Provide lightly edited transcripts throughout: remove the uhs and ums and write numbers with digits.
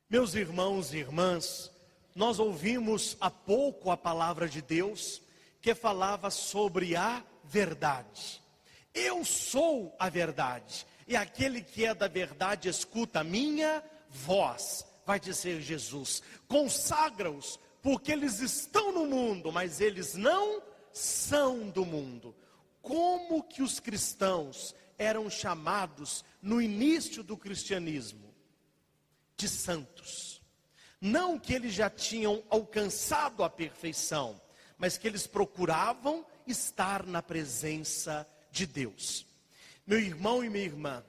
Meus irmãos e irmãs, nós ouvimos há pouco a palavra de Deus que falava sobre a verdade. Eu sou a verdade, e aquele que é da verdade escuta a minha voz, vai dizer Jesus. Consagra-os, porque eles estão no mundo, mas eles não são do mundo. Como que os cristãos eram chamados no início do cristianismo? De santos. Não que eles já tinham alcançado a perfeição, mas que eles procuravam estar na presença de Deus. Meu irmão e minha irmã,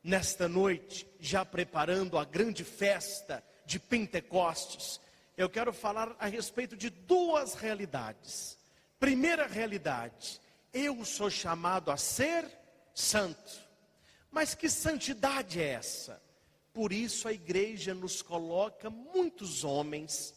nesta noite, já preparando a grande festa de Pentecostes, eu quero falar a respeito de duas realidades. Primeira realidade, eu sou chamado a ser santo. Mas que santidade é essa? Por isso a igreja nos coloca muitos homens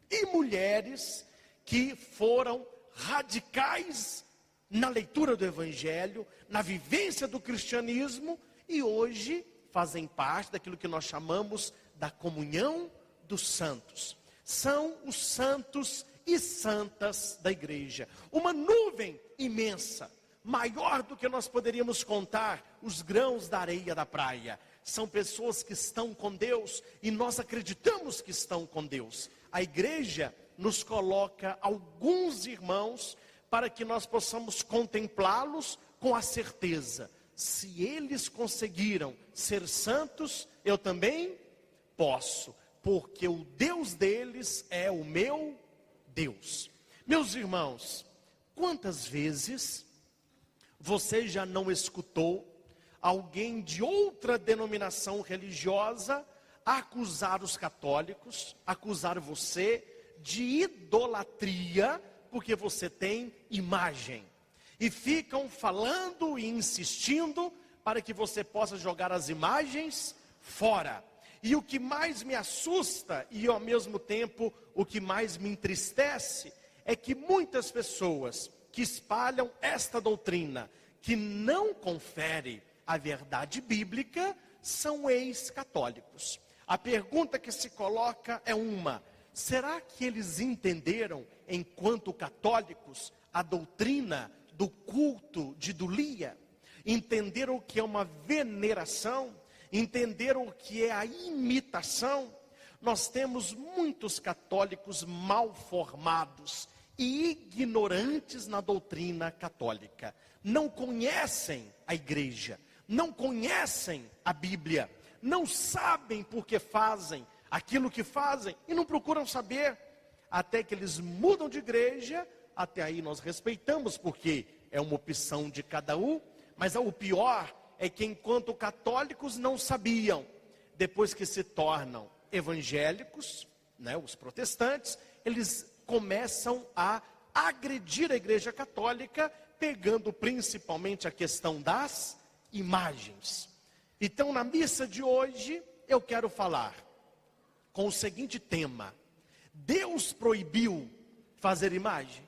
e mulheres que foram radicais na leitura do Evangelho, na vivência do cristianismo, e hoje fazem parte daquilo que nós chamamos da comunhão dos santos. São os santos e santas da igreja. Uma nuvem imensa, maior do que nós poderíamos contar os grãos da areia da praia. São pessoas que estão com Deus e nós acreditamos que estão com Deus. A igreja nos coloca alguns irmãos para que nós possamos contemplá-los com a certeza: se eles conseguiram ser santos, eu também posso, porque o Deus deles é o meu Deus. Meus irmãos, quantas vezes você já não escutou alguém de outra denominação religiosa acusar os católicos, acusar você de idolatria, porque você tem imagem, e ficam falando e insistindo para que você possa jogar as imagens fora? E o que mais me assusta e ao mesmo tempo o que mais me entristece é que muitas pessoas que espalham esta doutrina, que não confere a verdade bíblica, são ex-católicos. A pergunta que se coloca é uma: será que eles entenderam, enquanto católicos, a doutrina do culto de idolia? Entenderam o que é uma veneração? Entenderam o que é a imitação? Nós temos muitos católicos mal formados e ignorantes na doutrina católica. Não conhecem a igreja, não conhecem a Bíblia, não sabem por que fazem aquilo que fazem e não procuram saber, até que eles mudam de igreja. Até aí nós respeitamos, porque é uma opção de cada um, mas o pior é que enquanto católicos não sabiam, depois que se tornam evangélicos, os protestantes, eles começam a agredir a igreja católica, pegando principalmente a questão das imagens. Então, na missa de hoje, eu quero falar com o seguinte tema: Deus proibiu fazer imagem?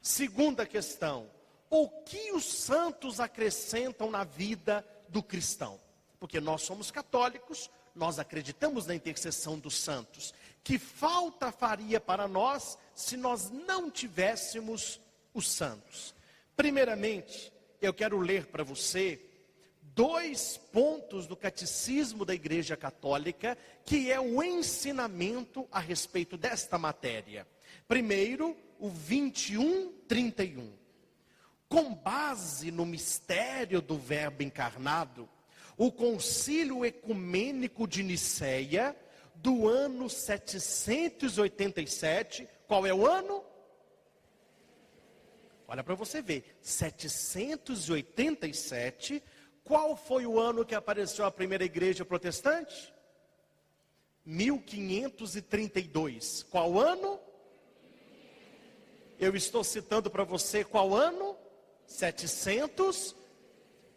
Segunda questão: o que os santos acrescentam na vida do cristão? Porque nós somos católicos, nós acreditamos na intercessão dos santos. Que falta faria para nós se nós não tivéssemos os santos? Primeiramente, eu quero ler para você 2 pontos do catecismo da Igreja Católica, que é o ensinamento a respeito desta matéria. Primeiro, o 21:31. Com base no mistério do Verbo encarnado, o Concílio Ecumênico de Nicéia, do ano 787, qual é o ano? Olha para você ver, 787, qual foi o ano que apareceu a primeira igreja protestante? 1532, qual ano? Eu estou citando para você qual ano? 700,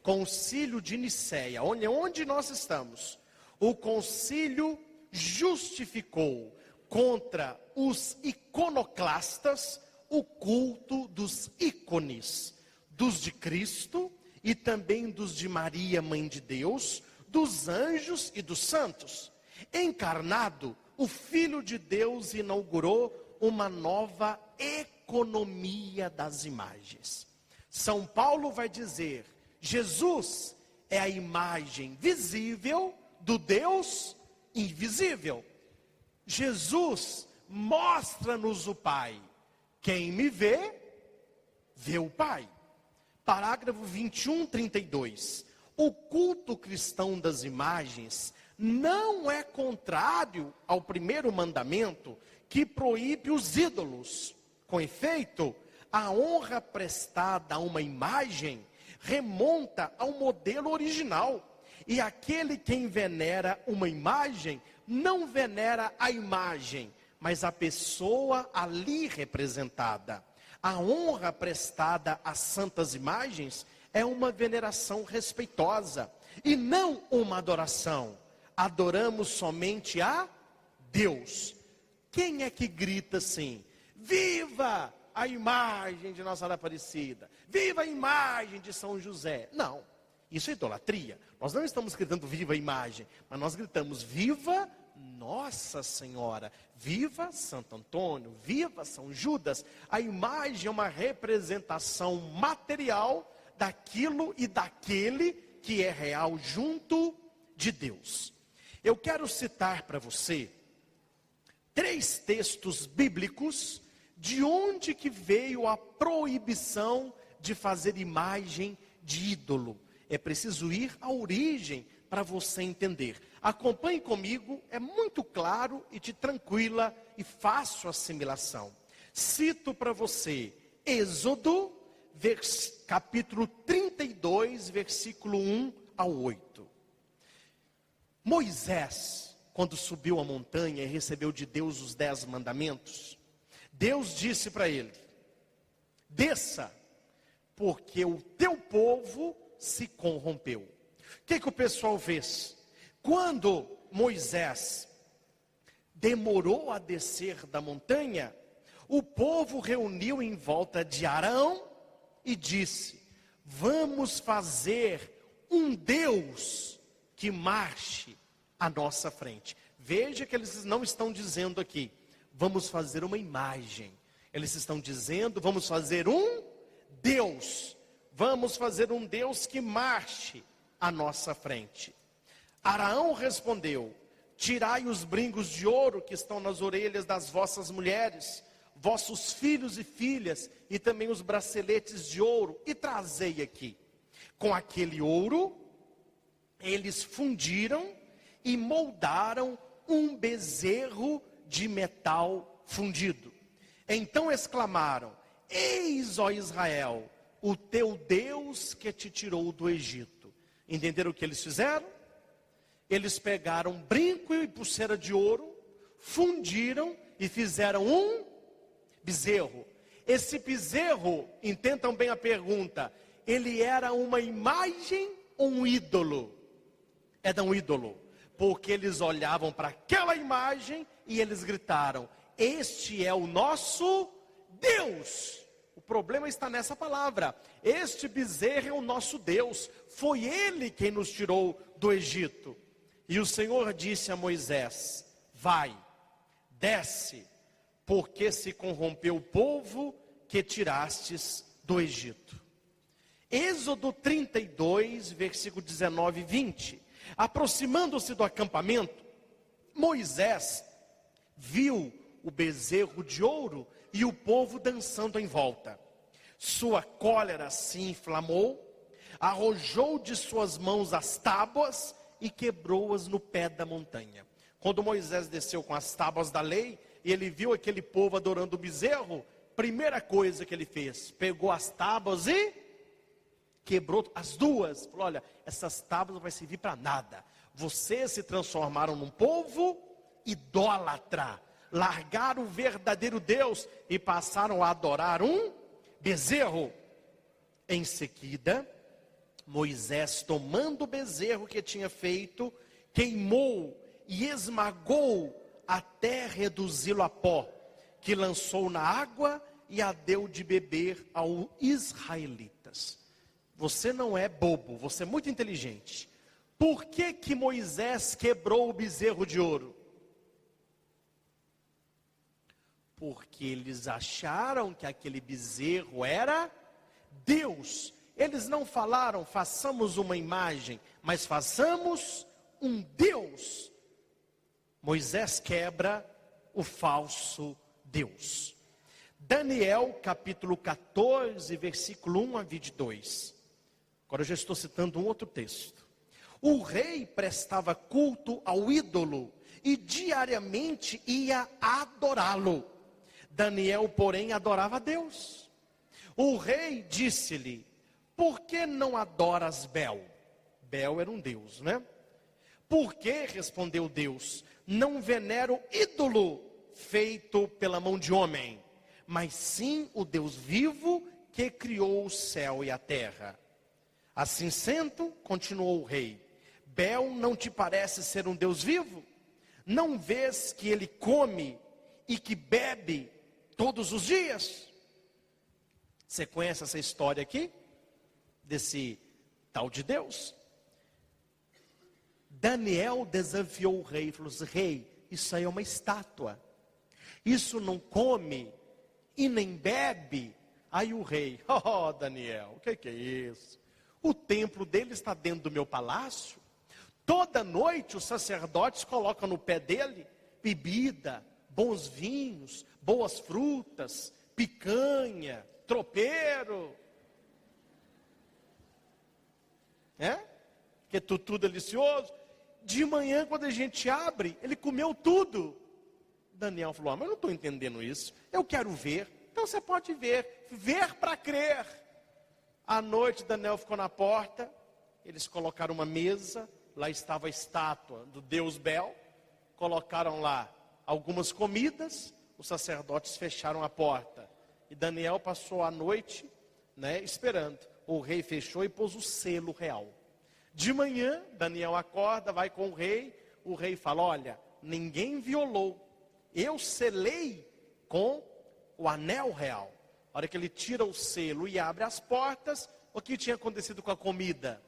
Concílio de Nicéia. Onde nós estamos? O concílio justificou contra os iconoclastas o culto dos ícones, dos de Cristo e também dos de Maria, Mãe de Deus, dos anjos e dos santos. Encarnado, o Filho de Deus inaugurou uma nova economia das imagens. São Paulo vai dizer: Jesus é a imagem visível do Deus invisível. Jesus mostra-nos o Pai. Quem me vê, vê o Pai. Parágrafo 21, 32. O culto cristão das imagens não é contrário ao primeiro mandamento, que proíbe os ídolos. Com efeito, a honra prestada a uma imagem remonta ao modelo original. E aquele que venera uma imagem, não venera a imagem, mas a pessoa ali representada. A honra prestada às santas imagens é uma veneração respeitosa e não uma adoração. Adoramos somente a Deus. Quem é que grita assim: viva a imagem de Nossa Senhora Aparecida, viva a imagem de São José? Não, isso é idolatria. Nós não estamos gritando viva a imagem, mas nós gritamos viva Nossa Senhora, viva Santo Antônio, viva São Judas. A imagem é uma representação material daquilo e daquele que é real junto de Deus. Eu quero citar para você 3 textos bíblicos de onde que veio a proibição de fazer imagem de ídolo. É preciso ir à origem para você entender. Acompanhe comigo, é muito claro e de tranquila e fácil assimilação. Cito para você Êxodo, capítulo 32, versículo 1 ao 8. Moisés, quando subiu a montanha e recebeu de Deus os 10 mandamentos, Deus disse para ele: desça, porque o teu povo se corrompeu. O que o pessoal fez? Quando Moisés demorou a descer da montanha, o povo reuniu em volta de Arão e disse: vamos fazer um Deus que marche à nossa frente. Veja que eles não estão dizendo aqui: vamos fazer uma imagem. Eles estão dizendo: vamos fazer um Deus. Vamos fazer um Deus que marche à nossa frente. Arão respondeu: tirai os brincos de ouro que estão nas orelhas das vossas mulheres, vossos filhos e filhas, e também os braceletes de ouro, e trazei aqui. Com aquele ouro, eles fundiram e moldaram um bezerro de metal fundido. Então exclamaram: eis, ó Israel, o teu Deus que te tirou do Egito. Entenderam o que eles fizeram? Eles pegaram brinco e pulseira de ouro, fundiram e fizeram um bezerro. Esse bezerro, entendam bem a pergunta, ele era uma imagem ou um ídolo? Era um ídolo, porque eles olhavam para aquela imagem e eles gritaram: este é o nosso Deus. O problema está nessa palavra. Este bezerro é o nosso Deus. Foi ele quem nos tirou do Egito. E o Senhor disse a Moisés: vai, desce, porque se corrompeu o povo que tirastes do Egito. Êxodo 32, versículo 19 e 20. Aproximando-se do acampamento, Moisés viu o bezerro de ouro e o povo dançando em volta. Sua cólera se inflamou, arrojou de suas mãos as tábuas e quebrou-as no pé da montanha. Quando Moisés desceu com as tábuas da lei e ele viu aquele povo adorando o bezerro, primeira coisa que ele fez, pegou as tábuas e quebrou as duas. Falou: olha, essas tábuas não vai servir para nada. Vocês se transformaram num povo idólatra. largaram o verdadeiro Deus e passaram a adorar um bezerro. Em seguida, Moisés, tomando o bezerro que tinha feito, queimou e esmagou até reduzi-lo a pó, que lançou na água e a deu de beber aos israelitas. Você não é bobo, você é muito inteligente. Por que que Moisés quebrou o bezerro de ouro? Porque eles acharam que aquele bezerro era Deus. Eles não falaram, façamos uma imagem, mas façamos um Deus. Moisés quebra o falso Deus. Daniel, capítulo 14, versículo 1 a 22. Agora eu já estou citando um outro texto. O rei prestava culto ao ídolo e diariamente ia adorá-lo. Daniel, porém, adorava a Deus. O rei disse-lhe: por que não adoras Bel? Bel era um deus, né? Por que, respondeu Deus, não venero ídolo feito pela mão de homem, mas sim o Deus vivo que criou o céu e a terra? Assim sendo, continuou o rei, Bel não te parece ser um Deus vivo? Não vês que ele come e que bebe todos os dias? Você conhece essa história aqui? Desse tal de Deus? Daniel desafiou o rei e falou assim: rei, isso aí é uma estátua, isso não come e nem bebe. Aí o rei: oh Daniel, o que é isso? O templo dele está dentro do meu palácio. Toda noite os sacerdotes colocam no pé dele bebida, bons vinhos, boas frutas, picanha, tropeiro. Que é tudo delicioso. De manhã, quando a gente abre, ele comeu tudo. Daniel falou: mas eu não estou entendendo isso. Eu quero ver. Então você pode ver. Ver para crer. À noite, Daniel ficou na porta. Eles colocaram uma mesa. Lá estava a estátua do deus Bel. Colocaram lá algumas comidas. Os sacerdotes fecharam a porta. E Daniel passou a noite, esperando. O rei fechou e pôs o selo real. De manhã, Daniel acorda, vai com o rei fala: olha, ninguém violou, eu selei com o anel real. A hora que ele tira o selo e abre as portas, o que tinha acontecido com a comida?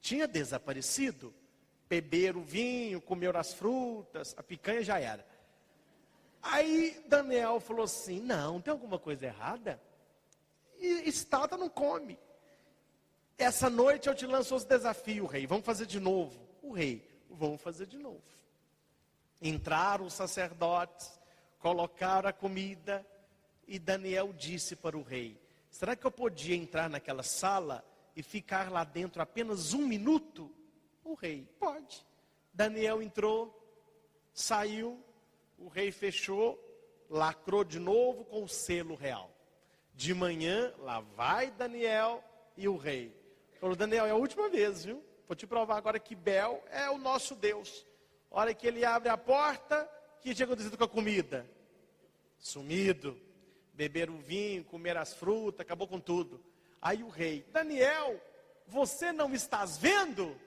Tinha desaparecido. Beberam o vinho, comeram as frutas, a picanha já era. Aí Daniel falou assim: não, tem alguma coisa errada? E estátua não come. Essa noite eu te lanço os desafios, rei. Vamos fazer de novo. O rei: vamos fazer de novo. Entraram os sacerdotes, colocaram a comida. E Daniel disse para o rei: será que eu podia entrar naquela sala e ficar lá dentro apenas 1 minuto? O rei: pode. Daniel entrou, saiu. O rei fechou, lacrou de novo com o selo real. De manhã, lá vai Daniel e o rei falou: Daniel, é a última vez, viu? Vou te provar agora que Bel é o nosso Deus. A hora que ele abre a porta, o que tinha acontecido com a comida? Sumido. Beberam o vinho, comeram as frutas, acabou com tudo. Aí o rei: Daniel, você não estás vendo?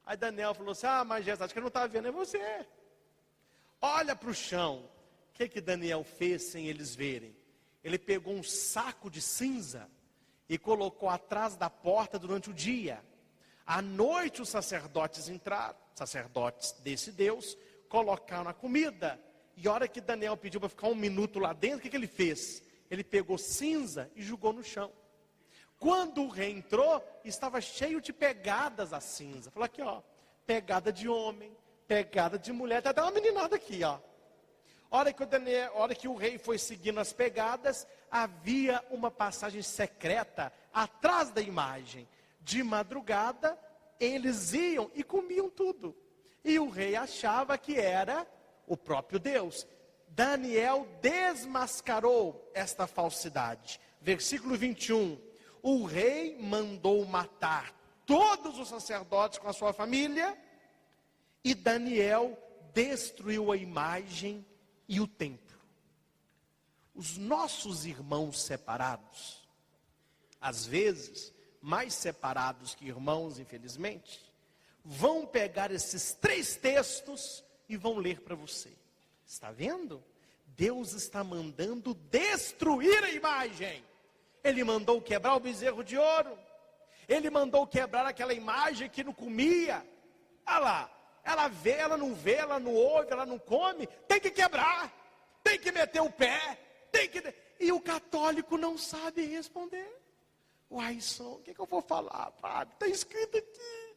Aí Daniel falou assim: majestade, que não está vendo é você. Olha para o chão. O que Daniel fez sem eles verem? Ele pegou um saco de cinza e colocou atrás da porta durante o dia. À noite os sacerdotes entraram, sacerdotes desse Deus, colocaram a comida. E a hora que Daniel pediu para ficar 1 minuto lá dentro, o que ele fez? Ele pegou cinza e jogou no chão. Quando o rei entrou, estava cheio de pegadas a cinza. Falou: aqui ó, pegada de homem, pegada de mulher. Tem até uma meninada aqui, ó. A hora que o rei foi seguindo as pegadas, havia uma passagem secreta atrás da imagem. De madrugada, eles iam e comiam tudo. E o rei achava que era o próprio Deus. Daniel desmascarou esta falsidade. Versículo 21. O rei mandou matar todos os sacerdotes com a sua família. E Daniel destruiu a imagem e o templo. Os nossos irmãos separados, às vezes, mais separados que irmãos, infelizmente, vão pegar esses 3 textos e vão ler para você. Está vendo? Deus está mandando destruir a imagem. Ele mandou quebrar o bezerro de ouro. Ele mandou quebrar aquela imagem que não comia. Olha lá, ela vê, ela não vê, ela não ouve, ela não come. Tem que quebrar, tem que meter o pé, tem que... E o católico não sabe responder. Uai, o que eu vou falar, padre? Está escrito aqui.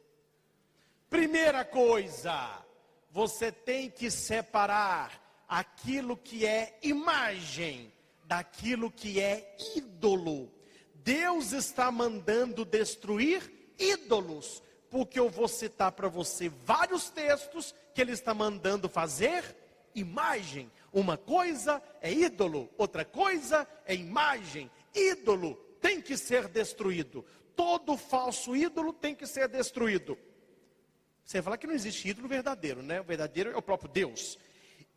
Primeira coisa, você tem que separar aquilo que é imagem daquilo que é ídolo. Deus está mandando destruir ídolos, porque eu vou citar para você vários textos que Ele está mandando fazer imagem. Uma coisa é ídolo, outra coisa é imagem. Ídolo tem que ser destruído. Todo falso ídolo tem que ser destruído. Você vai falar que não existe ídolo verdadeiro, né? O verdadeiro é o próprio Deus.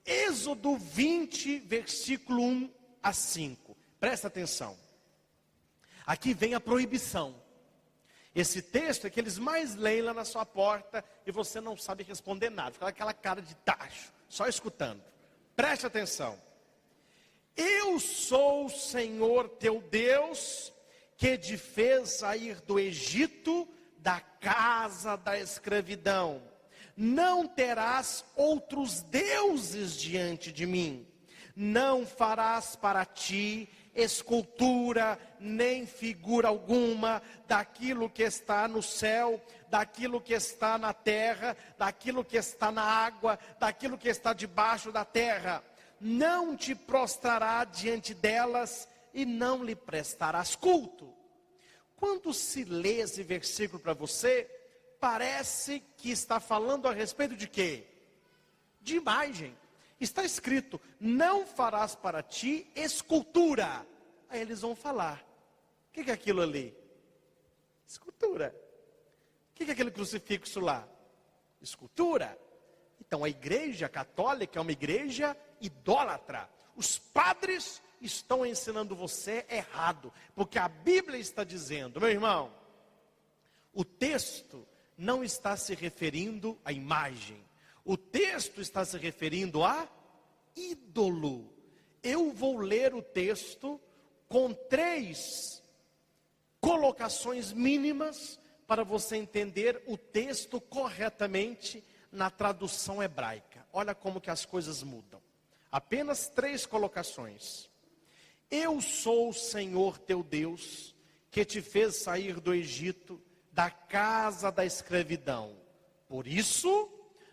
Êxodo 20, versículo 1 a 5. Presta atenção. Aqui vem a proibição. Esse texto é que eles mais leem lá na sua porta e você não sabe responder nada. Fica aquela cara de tacho, só escutando. Preste atenção. Eu sou o Senhor teu Deus, que te fez sair do Egito, da casa da escravidão. Não terás outros deuses diante de mim. Não farás para ti escultura, nem figura alguma daquilo que está no céu, daquilo que está na terra, daquilo que está na água, daquilo que está debaixo da terra. Não te prostrará diante delas e não lhe prestarás culto. Quando se lê esse versículo para você, parece que está falando a respeito de quê? De imagem. Está escrito, não farás para ti escultura. Aí eles vão falar, o que é aquilo ali? Escultura. O que é aquele crucifixo lá? Escultura. Então a igreja católica é uma igreja idólatra. Os padres estão ensinando você errado, porque a Bíblia está dizendo, meu irmão, o texto não está se referindo à imagem. O texto está se referindo a ídolo. Eu vou ler o texto com 3 colocações mínimas para você entender o texto corretamente na tradução hebraica. Olha como que as coisas mudam. Apenas 3 colocações. Eu sou o Senhor teu Deus, que te fez sair do Egito, da casa da escravidão. Por isso,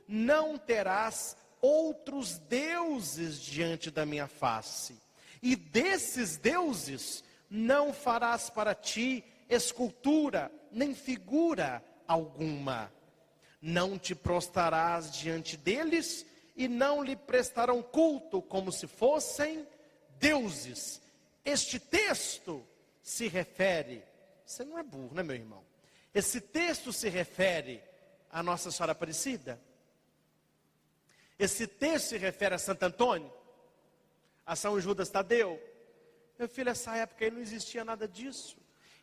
não terás outros deuses diante da minha face. E desses deuses não farás para ti escultura, nem figura alguma. Não te prostrarás diante deles e não lhe prestarão culto como se fossem deuses. Este texto se refere, você não é burro, né, meu irmão? Esse texto se refere a Nossa Senhora Aparecida. Esse texto se refere a Santo Antônio, a São Judas Tadeu. Meu filho, nessa época aí não existia nada disso.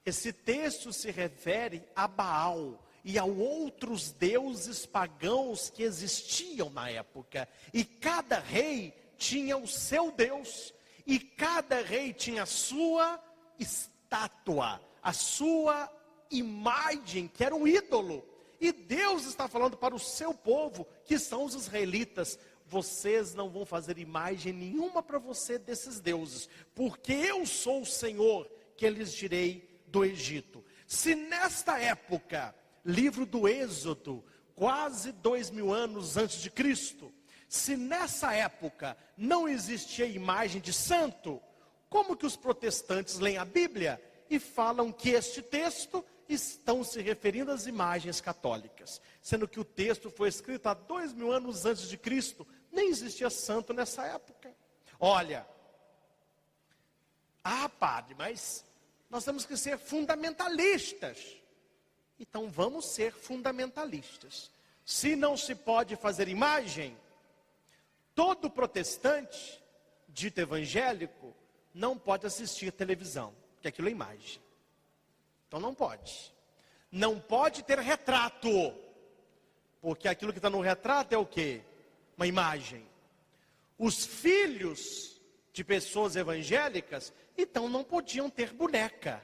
Esse texto se refere a Baal e a outros deuses pagãos que existiam na época. E cada rei tinha o seu Deus. E cada rei tinha a sua estátua, a sua imagem, que era um ídolo. E Deus está falando para o seu povo, que são os israelitas: vocês não vão fazer imagem nenhuma para você desses deuses, porque eu sou o Senhor que lhes tirei do Egito. Se nesta época, livro do Êxodo, quase 2000 anos antes de Cristo, se nessa época não existia imagem de santo, como que os protestantes leem a Bíblia e falam que este texto estão se referindo às imagens católicas, sendo que o texto foi escrito há 2000 anos antes de Cristo, nem existia santo nessa época. Olha, padre, mas nós temos que ser fundamentalistas. Então vamos ser fundamentalistas. Se não se pode fazer imagem, Todo protestante, dito evangélico, não pode assistir televisão, porque aquilo é imagem. Então não pode. Não pode ter retrato, porque aquilo que está no retrato é o quê? Uma imagem. Os filhos de pessoas evangélicas, então não podiam ter boneca,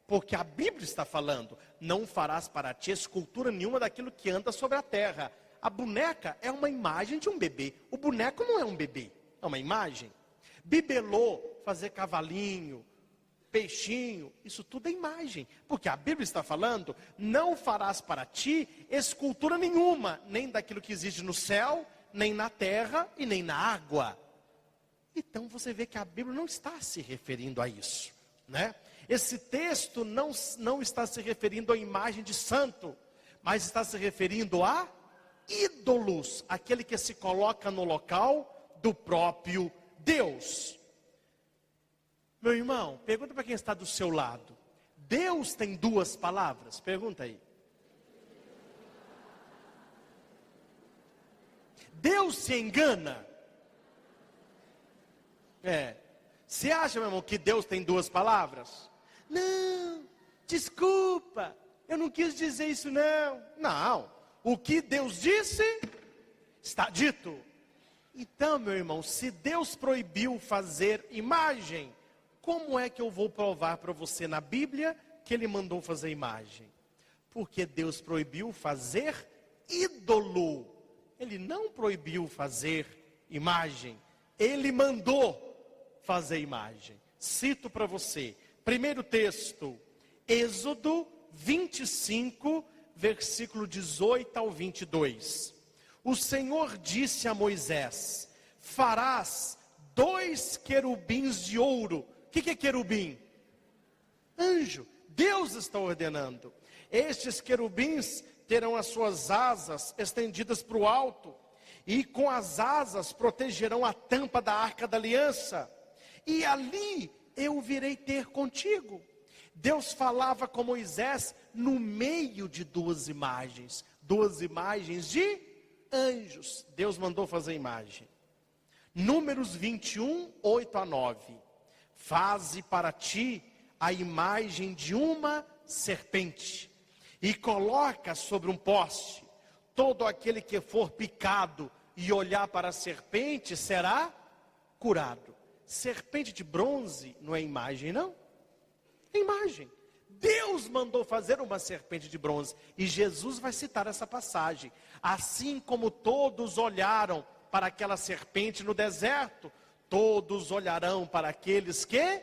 porque a Bíblia está falando, não farás para ti escultura nenhuma daquilo que anda sobre a terra. A boneca é uma imagem de um bebê. O boneco não é um bebê, é uma imagem. Bibelô, fazer cavalinho, peixinho, isso tudo é imagem. Porque a Bíblia está falando, não farás para ti escultura nenhuma, nem daquilo que existe no céu, nem na terra e nem na água. Então você vê que a Bíblia não está se referindo a isso, né? Esse texto não está se referindo à imagem de santo, mas está se referindo a ídolos, aquele que se coloca no local do próprio Deus. Meu irmão, pergunta para quem está do seu lado. Deus tem duas palavras? Pergunta aí. Deus se engana? Você acha, meu irmão, que Deus tem duas palavras? Não, desculpa, eu não quis dizer isso não. Não, o que Deus disse, está dito. Então, meu irmão, se Deus proibiu fazer imagem, como é que eu vou provar para você na Bíblia que Ele mandou fazer imagem? Porque Deus proibiu fazer ídolo. Ele não proibiu fazer imagem, Ele mandou fazer imagem. Cito para você, primeiro texto, Êxodo 25, versículo 18 ao 22. O Senhor disse a Moisés: farás 2 querubins de ouro. O que é querubim? Anjo. Deus está ordenando. Estes querubins terão as suas asas estendidas para o alto, e com as asas protegerão a tampa da arca da aliança, e ali eu virei ter contigo. Deus falava com Moisés no meio de duas imagens de anjos. Deus mandou fazer imagem. Números 21, 8 a 9. Faze para ti a imagem de uma serpente, e coloca sobre um poste. Todo aquele que for picado e olhar para a serpente será curado. Serpente de bronze não é imagem, não? É imagem. Deus mandou fazer uma serpente de bronze, e Jesus vai citar essa passagem. Assim como todos olharam para aquela serpente no deserto, todos olharão para aqueles que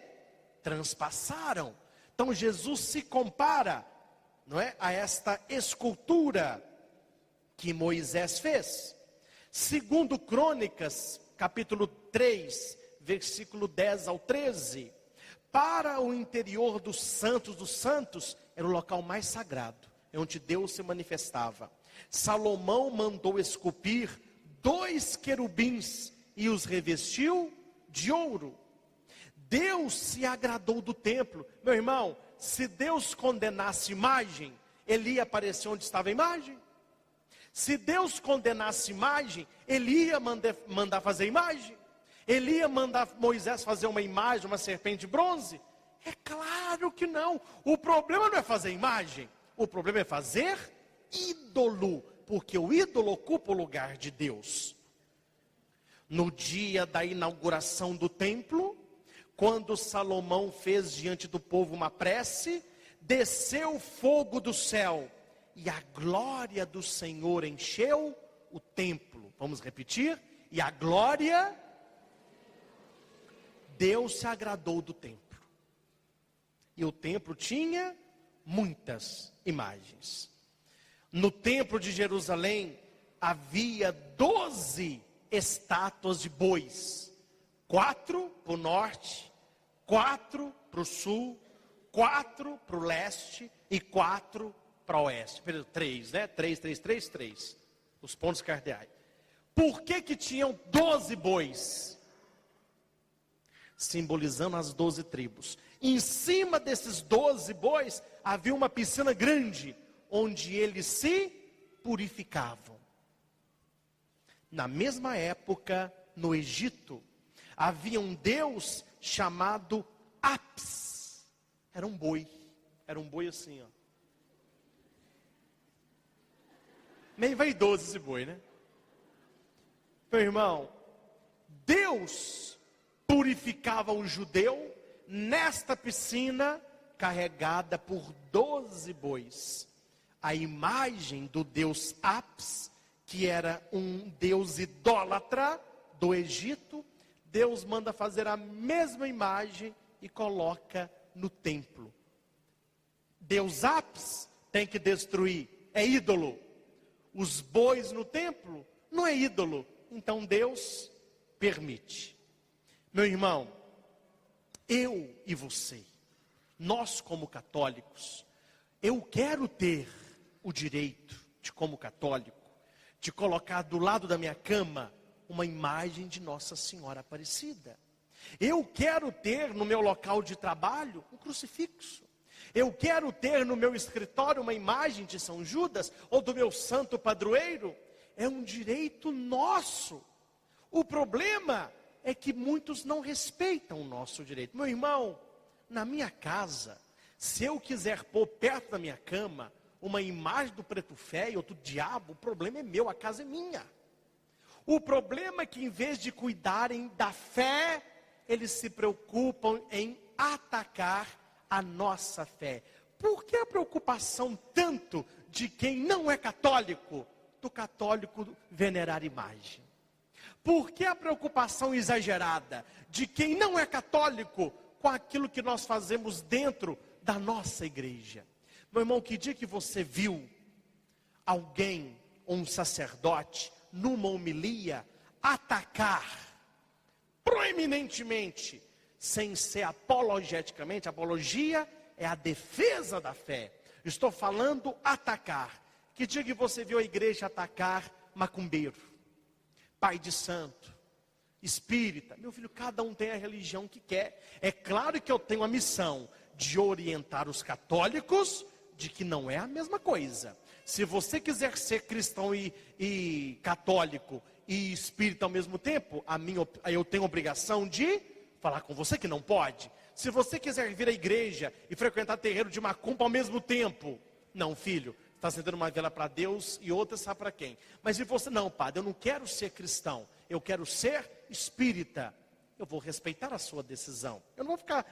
transpassaram. Então Jesus se compara, não é, a esta escultura que Moisés fez. Segundo Crônicas, capítulo 3, versículo 10 ao 13. Para o interior dos santos, era o local mais sagrado, é onde Deus se manifestava. Salomão mandou esculpir 2 querubins e os revestiu de ouro. Deus se agradou do templo. Meu irmão, se Deus condenasse imagem, Ele ia aparecer onde estava a imagem. Se Deus condenasse imagem, Ele ia mandar fazer imagem. Ele ia mandar Moisés fazer uma imagem, uma serpente de bronze? É claro que não. O problema não é fazer imagem. O problema é fazer ídolo, porque o ídolo ocupa o lugar de Deus. No dia da inauguração do templo, quando Salomão fez diante do povo uma prece, desceu fogo do céu, e a glória do Senhor encheu o templo. Vamos repetir? E a glória, Deus se agradou do templo. E o templo tinha muitas imagens. No templo de Jerusalém havia 12 estátuas de bois. 4 para o norte, 4 para o sul, 4 para o leste e 4 para o oeste. 3, né? 3. Os pontos cardeais. Por que tinham 12 bois? Simbolizando as 12 tribos. Em cima desses 12 bois havia uma piscina grande, onde eles se purificavam. Na mesma época, no Egito, havia um deus chamado Apis. Era um boi assim, ó. Meio vaidoso esse boi, né? Meu irmão, Deus purificava o judeu nesta piscina carregada por 12 bois. A imagem do deus Apis, que era um deus idólatra do Egito, Deus manda fazer a mesma imagem e coloca no templo. Deus Apis tem que destruir, é ídolo. Os bois no templo não é ídolo, então Deus permite. Meu irmão, eu e você, nós como católicos, eu quero ter o direito de, como católico, de colocar do lado da minha cama uma imagem de Nossa Senhora Aparecida. Eu quero ter no meu local de trabalho um crucifixo. Eu quero ter no meu escritório uma imagem de São Judas ou do meu santo padroeiro. É um direito nosso. O problema é que muitos não respeitam o nosso direito. Meu irmão, na minha casa, se eu quiser pôr perto da minha cama uma imagem do preto velho ou do diabo, o problema é meu, a casa é minha. O problema é que em vez de cuidarem da fé, eles se preocupam em atacar a nossa fé. Por que a preocupação tanto de quem não é católico, do católico venerar imagem? Por que a preocupação exagerada de quem não é católico com aquilo que nós fazemos dentro da nossa igreja? Meu irmão, que dia que você viu alguém, um sacerdote, numa homilia, atacar proeminentemente, sem ser apologeticamente? Apologia é a defesa da fé. Estou falando atacar. Que dia que você viu a igreja atacar macumbeiro, pai de santo, espírita? Meu filho, cada um tem a religião que quer. É claro que eu tenho a missão de orientar os católicos de que não é a mesma coisa. Se você quiser ser cristão e católico e espírita ao mesmo tempo, eu tenho a obrigação de falar com você que não pode. Se você quiser vir à igreja e frequentar terreiro de macumba ao mesmo tempo, não, filho, está acendendo uma vela para Deus e outra sabe para quem. Mas se você, não, padre, eu não quero ser cristão, eu quero ser espírita, eu vou respeitar a sua decisão. Eu não vou ficar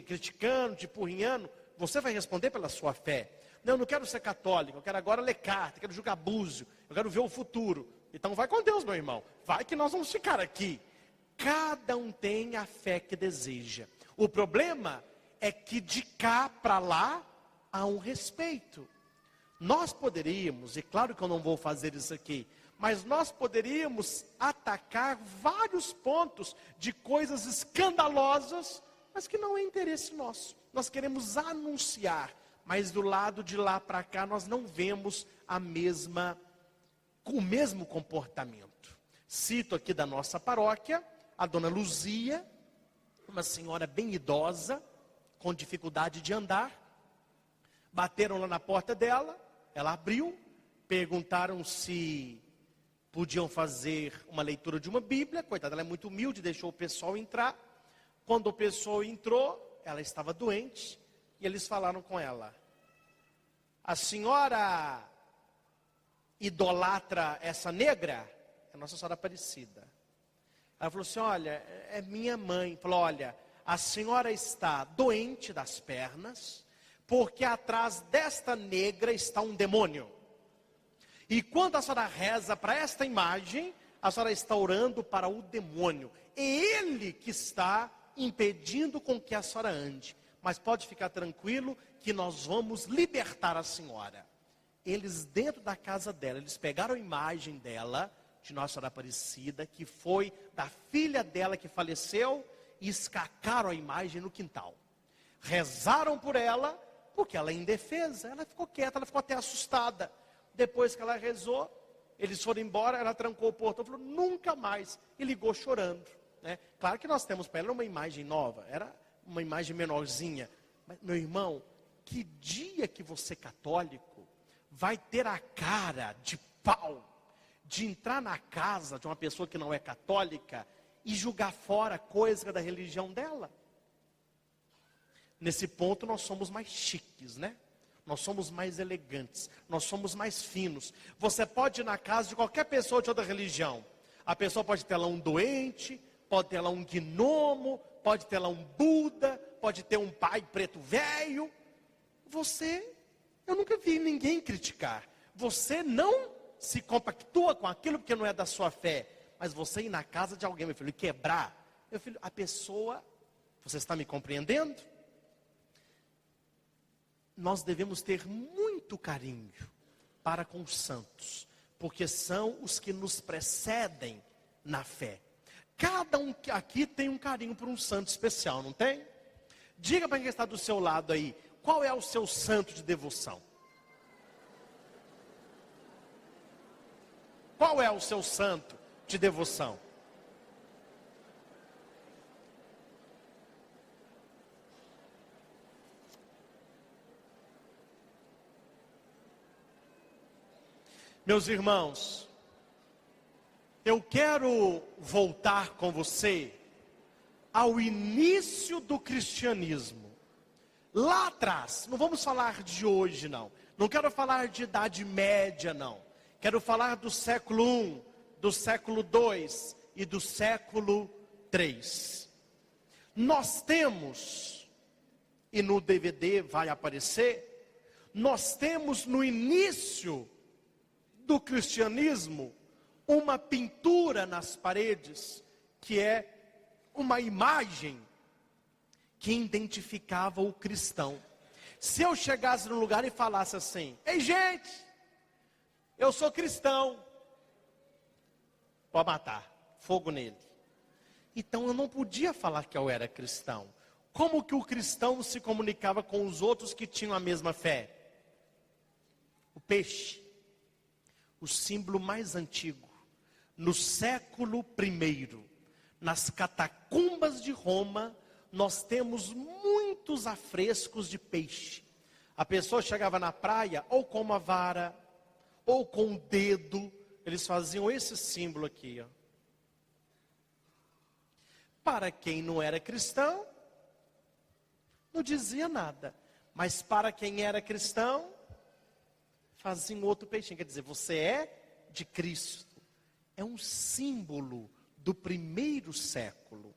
criticando, de porrinhando. Você vai responder pela sua fé. Não, eu não quero ser católico, eu quero agora ler carta, eu quero julgar búzio, eu quero ver o futuro. Então vai com Deus, meu irmão. Vai que nós vamos ficar aqui. Cada um tem a fé que deseja. O problema é que de cá para lá há um respeito. Nós poderíamos, e claro que eu não vou fazer isso aqui, mas nós poderíamos atacar vários pontos de coisas escandalosas, mas que não é interesse nosso. Nós queremos anunciar, mas do lado de lá para cá nós não vemos o mesmo comportamento. Cito aqui da nossa paróquia, a dona Luzia, uma senhora bem idosa, com dificuldade de andar. Bateram lá na porta dela, ela abriu, perguntaram se podiam fazer uma leitura de uma Bíblia. Coitada, ela é muito humilde, deixou o pessoal entrar. Quando o pessoal entrou, ela estava doente, e eles falaram com ela: a senhora idolatra essa negra? É Nossa Senhora Aparecida. Ela falou assim: olha, é minha mãe. Falou: olha, a senhora está doente das pernas, porque atrás desta negra está um demônio. E quando a senhora reza para esta imagem, a senhora está orando para o demônio. É ele que está impedindo com que a senhora ande. Mas pode ficar tranquilo que nós vamos libertar a senhora. Eles dentro da casa dela, eles pegaram a imagem dela, de Nossa Senhora Aparecida, que foi da filha dela que faleceu, e escacaram a imagem no quintal. Rezaram por ela, porque ela é indefesa. Ela ficou quieta, ela ficou até assustada. Depois que ela rezou, eles foram embora, ela trancou o portão, falou: nunca mais. E ligou chorando, né? Claro que nós temos para ela uma imagem nova, era uma imagem menorzinha. Mas, meu irmão, que dia que você católico vai ter a cara de pau de entrar na casa de uma pessoa que não é católica e julgar fora coisa da religião dela. Nesse ponto nós somos mais chiques, né? Nós somos mais elegantes, nós somos mais finos. Você pode ir na casa de qualquer pessoa de outra religião. A pessoa pode ter lá um doente, pode ter lá um gnomo, pode ter lá um Buda, pode ter um pai preto velho. Eu nunca vi ninguém criticar. Você não se compactua com aquilo porque não é da sua fé. Mas você ir na casa de alguém, meu filho, e quebrar. Meu filho, a pessoa, você está me compreendendo? Nós devemos ter muito carinho para com os santos, porque são os que nos precedem na fé. Cada um aqui tem um carinho por um santo especial, não tem? Diga para quem está do seu lado aí, qual é o seu santo de devoção? Qual é o seu santo de devoção? Meus irmãos, eu quero voltar com você ao início do cristianismo. Lá atrás, não vamos falar de hoje não. Não quero falar de Idade Média não. Quero falar do século I, do século II e do século III. Nós temos, e no DVD vai aparecer, nós temos no início do cristianismo uma pintura nas paredes, que é uma imagem que identificava o cristão. Se eu chegasse num lugar e falasse assim: ei gente, eu sou cristão, pode matar, fogo nele. Então eu não podia falar que eu era cristão. Como que o cristão se comunicava com os outros que tinham a mesma fé? O peixe, o símbolo mais antigo. No século I, nas catacumbas de Roma, nós temos muitos afrescos de peixe. A pessoa chegava na praia, ou com uma vara, ou com o dedo, eles faziam esse símbolo aqui, ó. Para quem não era cristão, não dizia nada. Mas para quem era cristão, fazia um outro peixinho. Quer dizer, você é de Cristo. É um símbolo do primeiro século.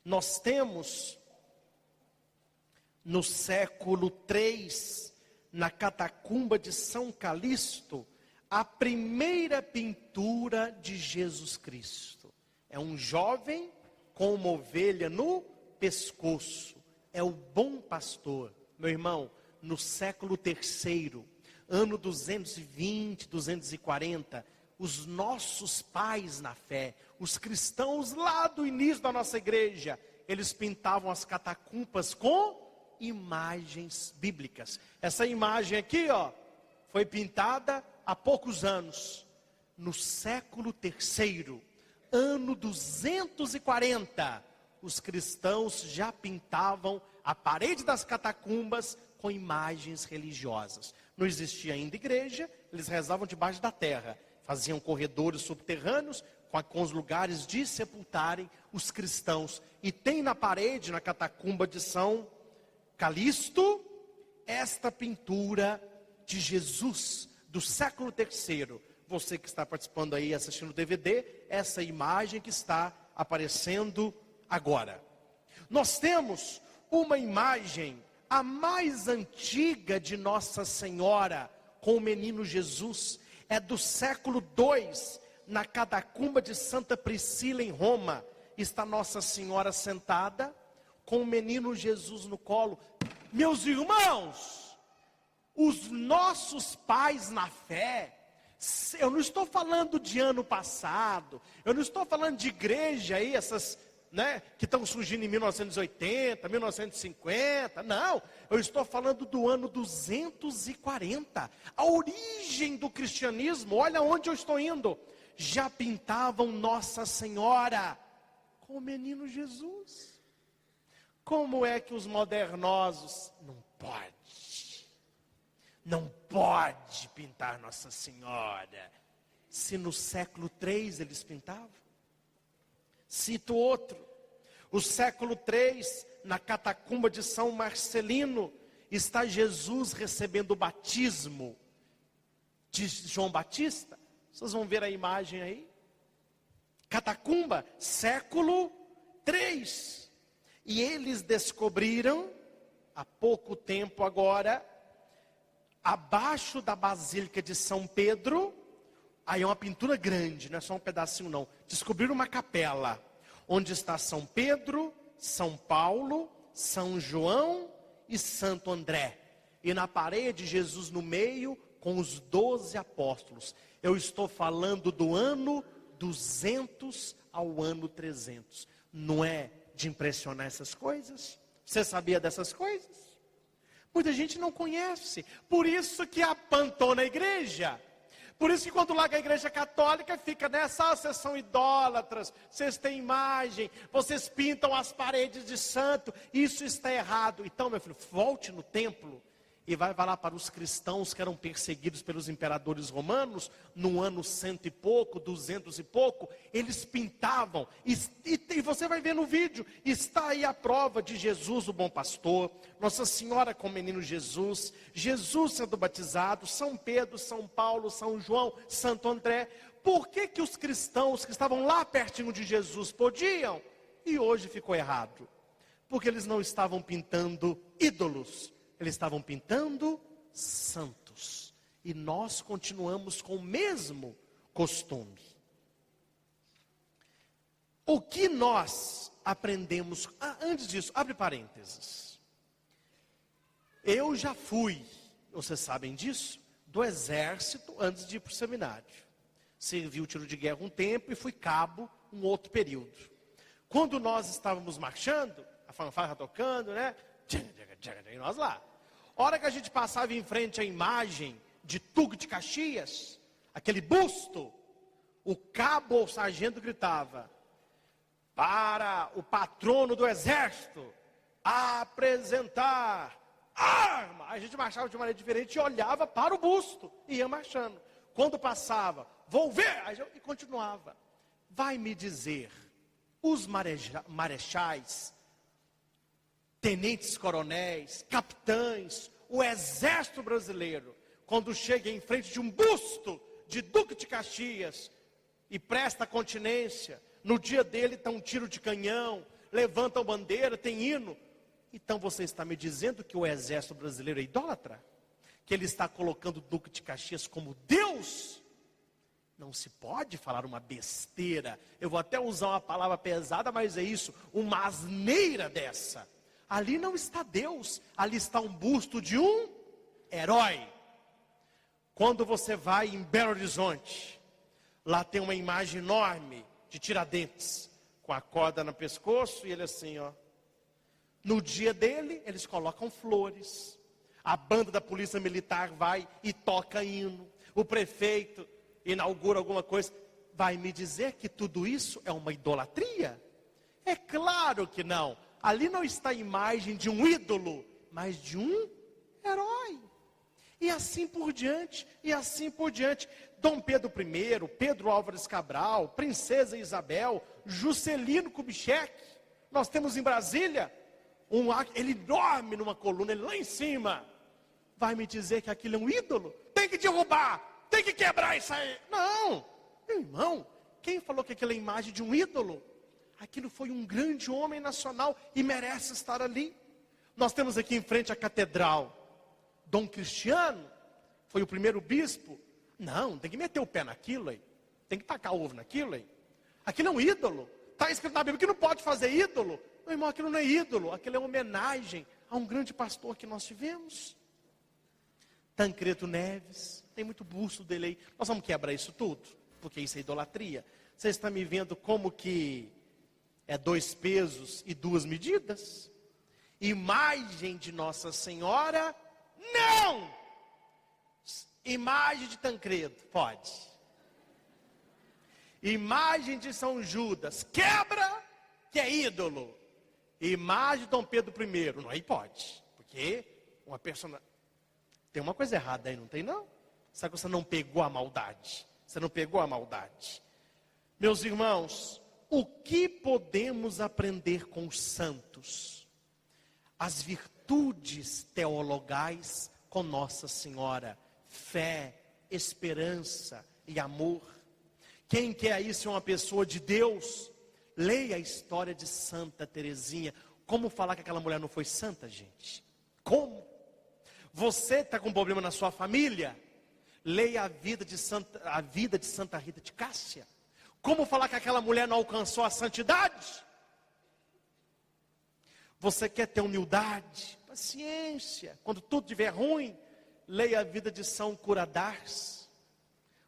Nós temos, no século III, na catacumba de São Calixto, a primeira pintura de Jesus Cristo. É um jovem com uma ovelha no pescoço. É o bom pastor. Meu irmão, no século III, ano 220, 240, os nossos pais na fé, os cristãos lá do início da nossa igreja, eles pintavam as catacumbas com imagens bíblicas. Essa imagem aqui, ó, foi pintada há poucos anos, no século III, ano 240, os cristãos já pintavam a parede das catacumbas com imagens religiosas. Não existia ainda igreja, eles rezavam debaixo da terra, faziam corredores subterrâneos com os lugares de sepultarem os cristãos. E tem na parede, na catacumba de São Calixto, esta pintura de Jesus do século III. Você que está participando aí, assistindo o DVD, essa imagem que está aparecendo agora. Nós temos uma imagem, a mais antiga de Nossa Senhora, com o menino Jesus, é do século II, na catacumba de Santa Priscila, em Roma. Está Nossa Senhora sentada, com o menino Jesus no colo. Meus irmãos, os nossos pais na fé, eu não estou falando de ano passado, eu não estou falando de igreja aí, essas, né, que estão surgindo em 1980, 1950, não, eu estou falando do ano 240, a origem do cristianismo. Olha onde eu estou indo, já pintavam Nossa Senhora com o menino Jesus. Como é que os modernosos, não pode pintar Nossa Senhora, se no século III eles pintavam. Cito outro, o século III, na catacumba de São Marcelino, está Jesus recebendo o batismo de João Batista. Vocês vão ver a imagem aí. Catacumba, século III. E eles descobriram, há pouco tempo agora, abaixo da Basílica de São Pedro, aí é uma pintura grande, não é só um pedacinho não. Descobriram uma capela, onde está São Pedro, São Paulo, São João e Santo André. E na parede, Jesus no meio, com os 12 apóstolos. Eu estou falando do ano 200 ao ano 300. Não é de impressionar essas coisas? Você sabia dessas coisas? Muita gente não conhece. Por isso que apantou na igreja. Por isso que quando larga a igreja católica, fica nessa, vocês são idólatras, vocês têm imagem, vocês pintam as paredes de santo, isso está errado. Então, meu filho, volte no templo e vai lá para os cristãos que eram perseguidos pelos imperadores romanos, no ano 100 e pouco, 200 e pouco, eles pintavam, e você vai ver no vídeo, está aí a prova de Jesus, o bom pastor, Nossa Senhora com o menino Jesus, Jesus sendo batizado, São Pedro, São Paulo, São João, Santo André. Por que que os cristãos que estavam lá pertinho de Jesus podiam, e hoje ficou errado? Porque eles não estavam pintando ídolos, eles estavam pintando santos. E nós continuamos com o mesmo costume. O que nós aprendemos? Antes disso, abre parênteses. Eu já fui, vocês sabem disso, do exército antes de ir para o seminário. Servi o tiro de guerra um tempo e fui cabo um outro período. Quando nós estávamos marchando, a fanfarra tocando, né? E nós lá. A hora que a gente passava em frente à imagem de Duque de Caxias, aquele busto, o cabo ou sargento gritava: para o patrono do exército apresentar arma. A gente marchava de maneira diferente e olhava para o busto e ia marchando. Quando passava, vou ver, e continuava. Vai me dizer, os marechais, tenentes coronéis, capitães, o exército brasileiro, quando chega em frente de um busto de Duque de Caxias e presta continência, no dia dele está um tiro de canhão, levantam bandeira, tem hino. Então você está me dizendo que o exército brasileiro é idólatra? Que ele está colocando o Duque de Caxias como Deus? Não se pode falar uma besteira. Eu vou até usar uma palavra pesada, mas é isso, uma asneira dessa. Ali não está Deus, ali está um busto de um herói. Quando você vai em Belo Horizonte, lá tem uma imagem enorme de Tiradentes, com a corda no pescoço e ele assim, ó. No dia dele, eles colocam flores. A banda da polícia militar vai e toca hino. O prefeito inaugura alguma coisa. Vai me dizer que tudo isso é uma idolatria? É claro que não. Ali não está a imagem de um ídolo, mas de um herói. E assim por diante, e assim por diante. Dom Pedro I, Pedro Álvares Cabral, Princesa Isabel, Juscelino Kubitschek. Nós temos em Brasília, ele dorme numa coluna, ele lá em cima. Vai me dizer que aquilo é um ídolo? Tem que derrubar, tem que quebrar isso aí. Não, meu irmão, quem falou que aquilo é a imagem de um ídolo? Aquilo foi um grande homem nacional e merece estar ali. Nós temos aqui em frente a catedral, Dom Cristiano, foi o primeiro bispo. Não, tem que meter o pé naquilo aí. Tem que tacar ovo naquilo aí. Aquilo é um ídolo. Está escrito na Bíblia que não pode fazer ídolo. Meu irmão, aquilo não é ídolo. Aquilo é homenagem a um grande pastor que nós tivemos. Tancredo Neves, tem muito busto dele aí. Nós vamos quebrar isso tudo, porque isso é idolatria. Você está me vendo como que é 2 pesos e 2 medidas? Imagem de Nossa Senhora, não! Imagem de Tancredo, pode. Imagem de São Judas, quebra, que é ídolo. Imagem de Dom Pedro I, não, aí pode. Porque tem uma coisa errada aí, não tem não? Será que você não pegou a maldade? Você não pegou a maldade. Meus irmãos, o que podemos aprender com os santos? As virtudes teologais com Nossa Senhora: fé, esperança e amor. Quem quer aí ser uma pessoa de Deus, leia a história de Santa Teresinha. Como falar que aquela mulher não foi santa, gente? Como? Você está com um problema na sua família? Leia a vida de Santa Rita de Cássia. Como falar que aquela mulher não alcançou a santidade? Você quer ter humildade, paciência, quando tudo estiver ruim? Leia a vida de São Curadars,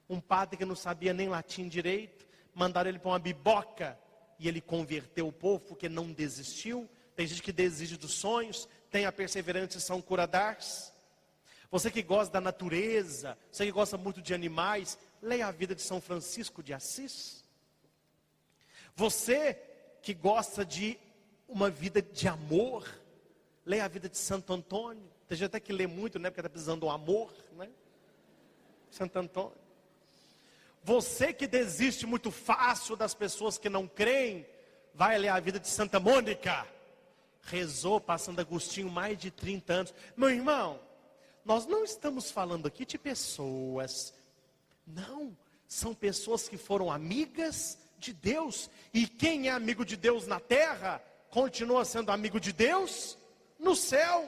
um padre que não sabia nem latim direito, mandaram ele para uma biboca, e ele converteu o povo, porque não desistiu. Tem gente que desiste dos sonhos. Tem a perseverança de São Curadars. Você que gosta da natureza, você que gosta muito de animais, leia a vida de São Francisco de Assis. Você que gosta de uma vida de amor, leia a vida de Santo Antônio. Tem gente até que lê muito, né? Porque está precisando do amor, né? Santo Antônio. Você que desiste muito fácil das pessoas que não creem, vai ler a vida de Santa Mônica. Rezou para Santo Agostinho mais de 30 anos. Meu irmão, nós não estamos falando aqui de pessoas. Não, são pessoas que foram amigas de Deus. E quem é amigo de Deus na terra, continua sendo amigo de Deus no céu.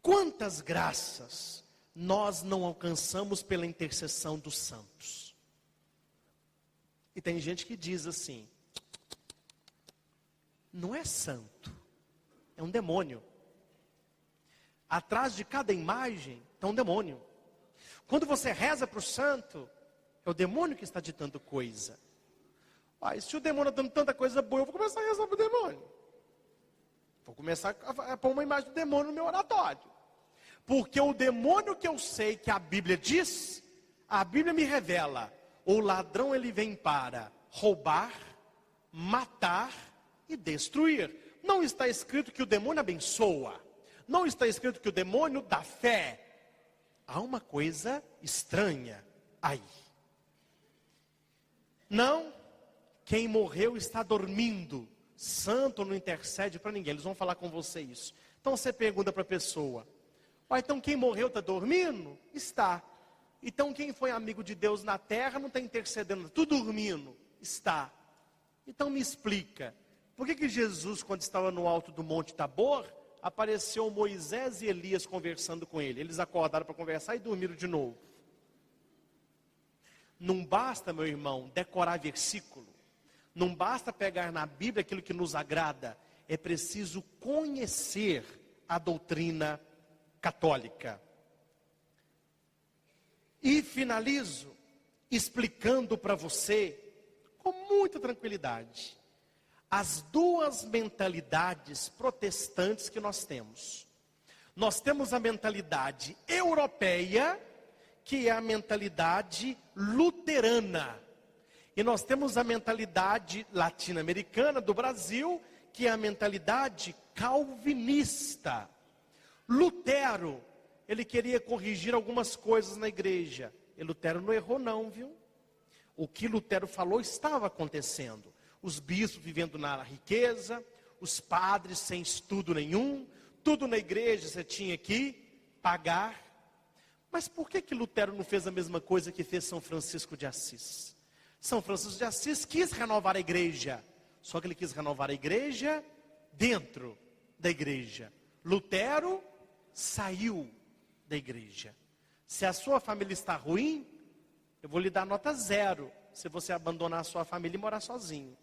Quantas graças nós não alcançamos pela intercessão dos santos. E tem gente que diz assim: não é santo, é um demônio. Atrás de cada imagem está um demônio. Quando você reza para o santo, é o demônio que está ditando coisa. Se o demônio está dando tanta coisa boa, eu vou começar a rezar para o demônio. Vou começar a pôr uma imagem do demônio no meu oratório. Porque o demônio que eu sei que a Bíblia diz, a Bíblia me revela: o ladrão ele vem para roubar, matar e destruir. Não está escrito que o demônio abençoa. Não está escrito que o demônio dá fé. Há uma coisa estranha aí. Não, quem morreu está dormindo. Santo não intercede para ninguém. Eles vão falar com você isso. Então você pergunta para a pessoa: então quem morreu está dormindo? Está. Então quem foi amigo de Deus na terra não está intercedendo, tudo dormindo? Está. Então me explica, por que Jesus, quando estava no alto do Monte Tabor, apareceu Moisés e Elias conversando com ele? Eles acordaram para conversar e dormiram de novo. Não basta, meu irmão, decorar versículo. Não basta pegar na Bíblia aquilo que nos agrada. É preciso conhecer a doutrina católica. E finalizo explicando para você, com muita tranquilidade, as duas mentalidades protestantes que nós temos. Nós temos a mentalidade europeia, que é a mentalidade luterana. E nós temos a mentalidade latino-americana do Brasil, que é a mentalidade calvinista. Lutero, ele queria corrigir algumas coisas na igreja. E Lutero não errou não, viu? O que Lutero falou estava acontecendo. Os bispos vivendo na riqueza, os padres sem estudo nenhum, tudo na igreja você tinha que pagar. Mas por que Lutero não fez a mesma coisa que fez São Francisco de Assis? São Francisco de Assis quis renovar a igreja, só que ele quis renovar a igreja dentro da igreja. Lutero saiu da igreja. Se a sua família está ruim, eu vou lhe dar nota 0 se você abandonar a sua família e morar sozinho.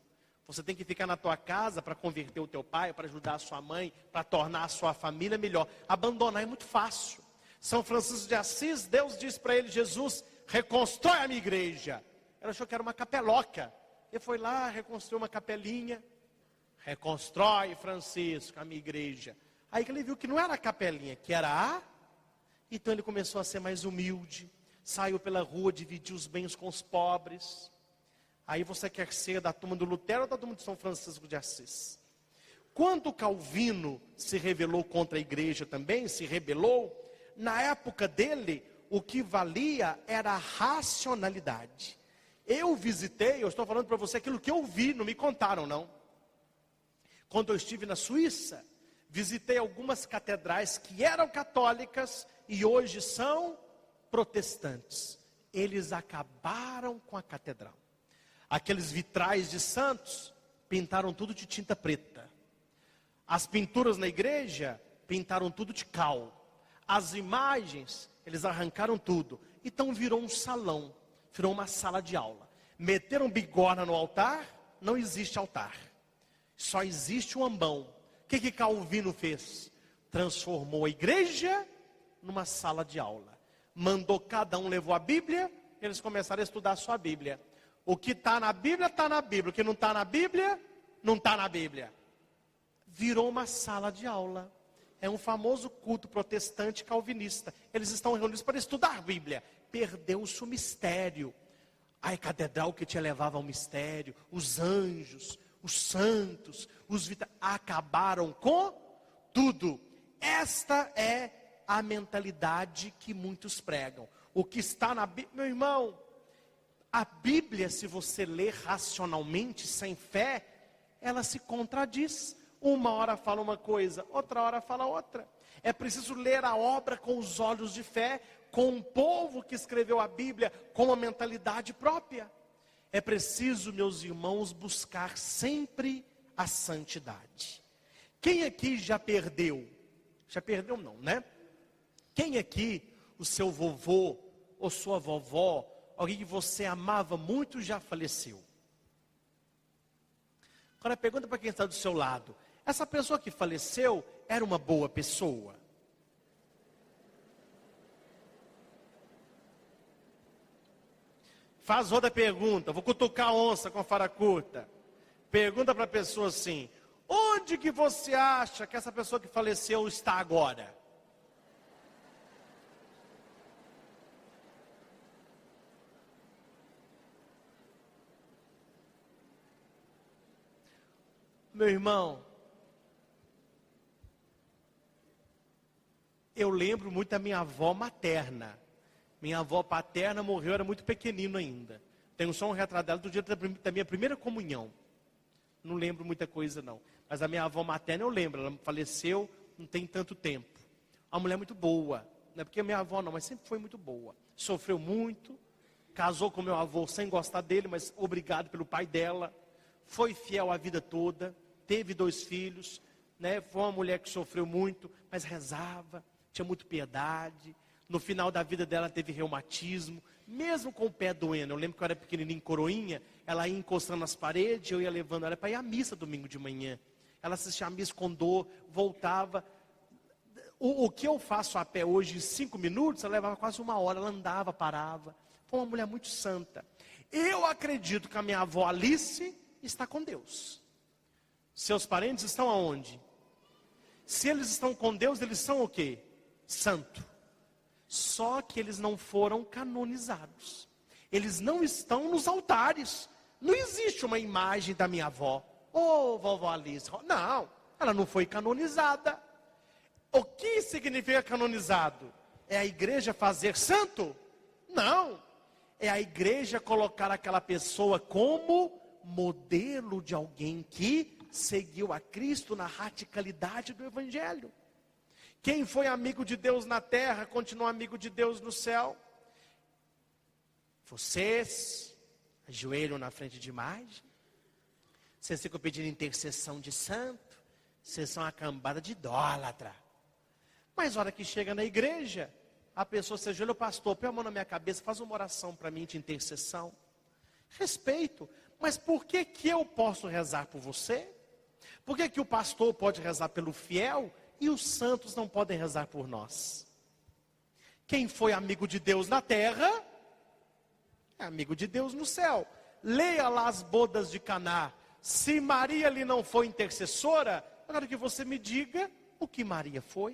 Você tem que ficar na tua casa para converter o teu pai, para ajudar a sua mãe, para tornar a sua família melhor. Abandonar é muito fácil. São Francisco de Assis, Deus disse para ele: Jesus, reconstrói a minha igreja. Ele achou que era uma capeloca. Ele foi lá, reconstruiu uma capelinha. Reconstrói, Francisco, a minha igreja. Aí que ele viu que não era a capelinha, que era a... Então ele começou a ser mais humilde. Saiu pela rua, dividiu os bens com os pobres. Aí você quer ser da turma do Lutero ou da turma de São Francisco de Assis? Quando Calvino se rebelou contra a igreja também, se rebelou, na época dele, o que valia era a racionalidade. Eu estou falando para você aquilo que eu vi, não me contaram não. Quando eu estive na Suíça, visitei algumas catedrais que eram católicas e hoje são protestantes. Eles acabaram com a catedral. Aqueles vitrais de santos, pintaram tudo de tinta preta. As pinturas na igreja, pintaram tudo de cal. As imagens, eles arrancaram tudo. Então virou um salão, virou uma sala de aula. Meteram bigorna no altar, não existe altar. Só existe um ambão. O que Calvino fez? Transformou a igreja numa sala de aula. Mandou cada um, levou a Bíblia, eles começaram a estudar a sua Bíblia. O que está na Bíblia, está na Bíblia. O que não está na Bíblia, não está na Bíblia. Virou uma sala de aula. É um famoso culto protestante calvinista. Eles estão reunidos para estudar a Bíblia. Perdeu-se o mistério. A catedral que te levava ao mistério, os anjos, os santos, acabaram com tudo. Esta é a mentalidade que muitos pregam. O que está na Bíblia, meu irmão, a Bíblia, se você ler racionalmente, sem fé, ela se contradiz. Uma hora fala uma coisa, outra hora fala outra. É preciso ler a obra com os olhos de fé, com um povo que escreveu a Bíblia com uma mentalidade própria. É preciso, meus irmãos, buscar sempre a santidade. Quem aqui já perdeu? Já perdeu não, né? Quem aqui, o seu vovô ou sua vovó, alguém que você amava muito já faleceu? Agora pergunta para quem está do seu lado. Essa pessoa que faleceu era uma boa pessoa? Faz outra pergunta, vou cutucar a onça com a vara curta. Pergunta para a pessoa assim: onde que você acha que essa pessoa que faleceu está agora? Meu irmão, eu lembro muito da minha avó materna. Minha avó paterna morreu, era muito pequenino ainda. Tenho só um retrato dela do dia da minha primeira comunhão. Não lembro muita coisa não. Mas a minha avó materna eu lembro, ela faleceu não tem tanto tempo. Uma mulher muito boa. Não é porque minha avó não, mas sempre foi muito boa. Sofreu muito, casou com meu avô sem gostar dele, mas obrigado pelo pai dela. Foi fiel a vida toda, teve 2 filhos, né? Foi uma mulher que sofreu muito, mas rezava, tinha muito piedade. No final da vida dela teve reumatismo, mesmo com o pé doendo. Eu lembro que eu era pequenininho, coroinha, ela ia encostando nas paredes, eu ia levando ela para ir à missa domingo de manhã. Ela assistia a missa com dor, voltava. O que eu faço a pé hoje em 5 minutos, ela levava quase 1 hora, ela andava, parava. Foi uma mulher muito santa. Eu acredito que a minha avó Alice está com Deus. Seus parentes estão aonde? Se eles estão com Deus, eles são o quê? Santo. Só que eles não foram canonizados. Eles não estão nos altares. Não existe uma imagem da minha avó. Ô, vovó Alice. Não, ela não foi canonizada. O que significa canonizado? É a igreja fazer santo? Não. É a igreja colocar aquela pessoa como modelo de alguém que seguiu a Cristo na radicalidade do Evangelho. Quem foi amigo de Deus na terra, continua amigo de Deus no céu. Vocês, ajoelham na frente de imagem. Vocês ficam pedindo intercessão de santo. Vocês são uma cambada de idólatra. Mas a hora que chega na igreja, a pessoa se ajoelha: o pastor, põe a mão na minha cabeça, faz uma oração para mim de intercessão. Respeito, mas por que que eu posso rezar por você? Por que que o pastor pode rezar pelo fiel e os santos não podem rezar por nós? Quem foi amigo de Deus na terra, é amigo de Deus no céu. Leia lá as bodas de Caná. Se Maria ali não foi intercessora, agora que você me diga o que Maria foi.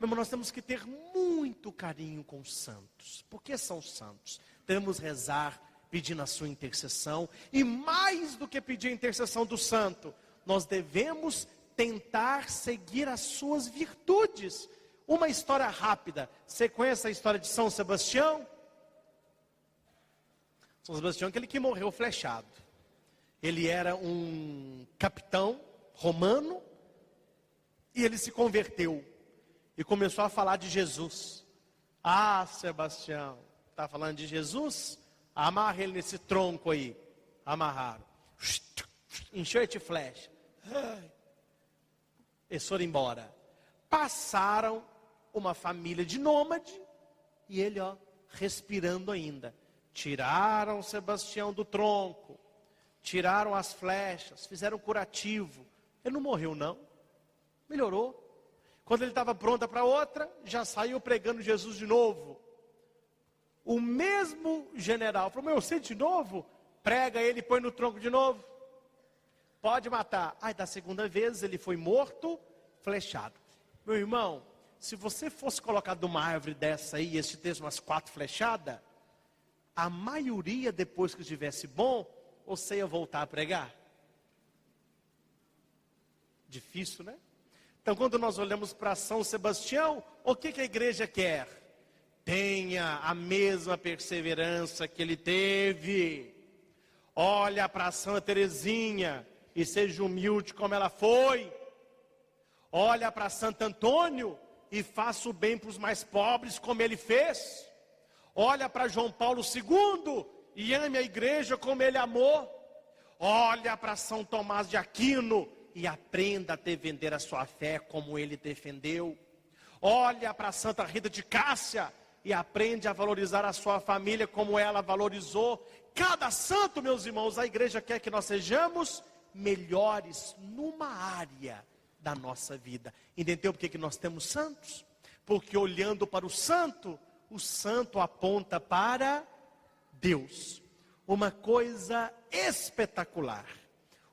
Meu irmão, nós temos que ter muito carinho com os santos. Porque são santos. Devemos rezar pedindo a sua intercessão. E mais do que pedir a intercessão do santo, nós devemos tentar seguir as suas virtudes. Uma história rápida. Você conhece a história de São Sebastião? São Sebastião é aquele que morreu flechado. Ele era um capitão romano e ele se converteu e começou a falar de Jesus. Ah, Sebastião, está falando de Jesus? Amarra ele nesse tronco aí. Amarraram. Encheu de flecha. Eles foram embora. Passaram uma família de nômade e ele, respirando ainda. Tiraram Sebastião do tronco, tiraram as flechas, fizeram curativo. Ele não morreu não, melhorou. Quando ele estava pronto para outra, já saiu pregando Jesus de novo. O mesmo general falou, você de novo? Prega ele e põe no tronco de novo. Pode matar. Aí da segunda vez ele foi morto, flechado. Meu irmão, se você fosse colocado numa árvore dessa aí, e esse texto umas 4 flechadas, a maioria depois que estivesse bom, você ia voltar a pregar? Difícil, né? Então quando nós olhamos para São Sebastião, o que a igreja quer? Tenha a mesma perseverança que ele teve. Olha para Santa Teresinha e seja humilde como ela foi. Olha para Santo Antônio e faça o bem para os mais pobres como ele fez. Olha para João Paulo II e ame a igreja como ele amou. Olha para São Tomás de Aquino e aprenda a defender a sua fé como ele defendeu. Olha para Santa Rita de Cássia e aprende a valorizar a sua família como ela valorizou. Cada santo, meus irmãos, a igreja quer que nós sejamos melhores numa área da nossa vida. Entendeu por que nós temos santos? Porque olhando para o santo aponta para Deus. Uma coisa espetacular.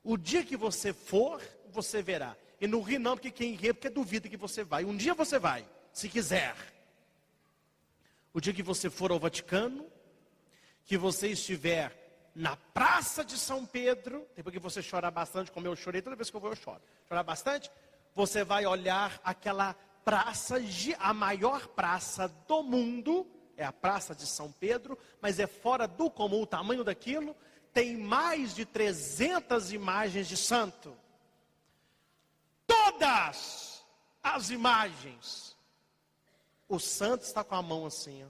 O dia que você for, você verá. E não ri não, porque quem ri é porque duvida que você vai. Um dia você vai, se quiser. O dia que você for ao Vaticano, que você estiver na Praça de São Pedro, depois que você chorar bastante, como eu chorei, toda vez que eu vou eu choro. Chorar bastante, você vai olhar aquela praça, a maior praça do mundo, é a Praça de São Pedro, mas é fora do comum o tamanho daquilo, tem mais de 300 imagens de santo. Todas as imagens, o santo está com a mão assim, ó.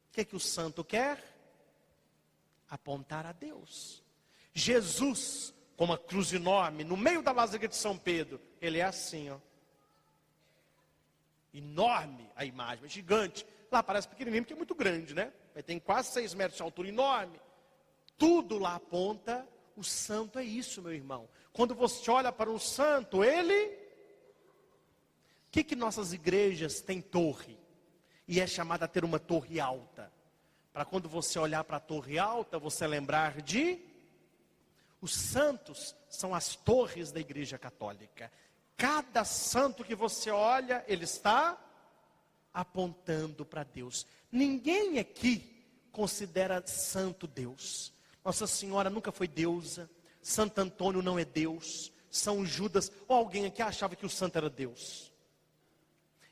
O que o santo quer? Apontar a Deus. Jesus, com uma cruz enorme, no meio da Basílica de São Pedro, ele é assim, ó. Enorme a imagem, é gigante. Lá parece pequenininho, porque é muito grande, né? Tem quase 6 metros de altura, enorme. Tudo lá aponta, o santo é isso, meu irmão. Quando você olha para um santo, ele... O que nossas igrejas têm torre? E é chamada a ter uma torre alta. Para quando você olhar para a torre alta, você lembrar de... Os santos são as torres da igreja católica. Cada santo que você olha, ele está apontando para Deus. Ninguém aqui considera santo Deus. Nossa Senhora nunca foi deusa. Santo Antônio não é Deus. São Judas, ou alguém aqui achava que o santo era Deus.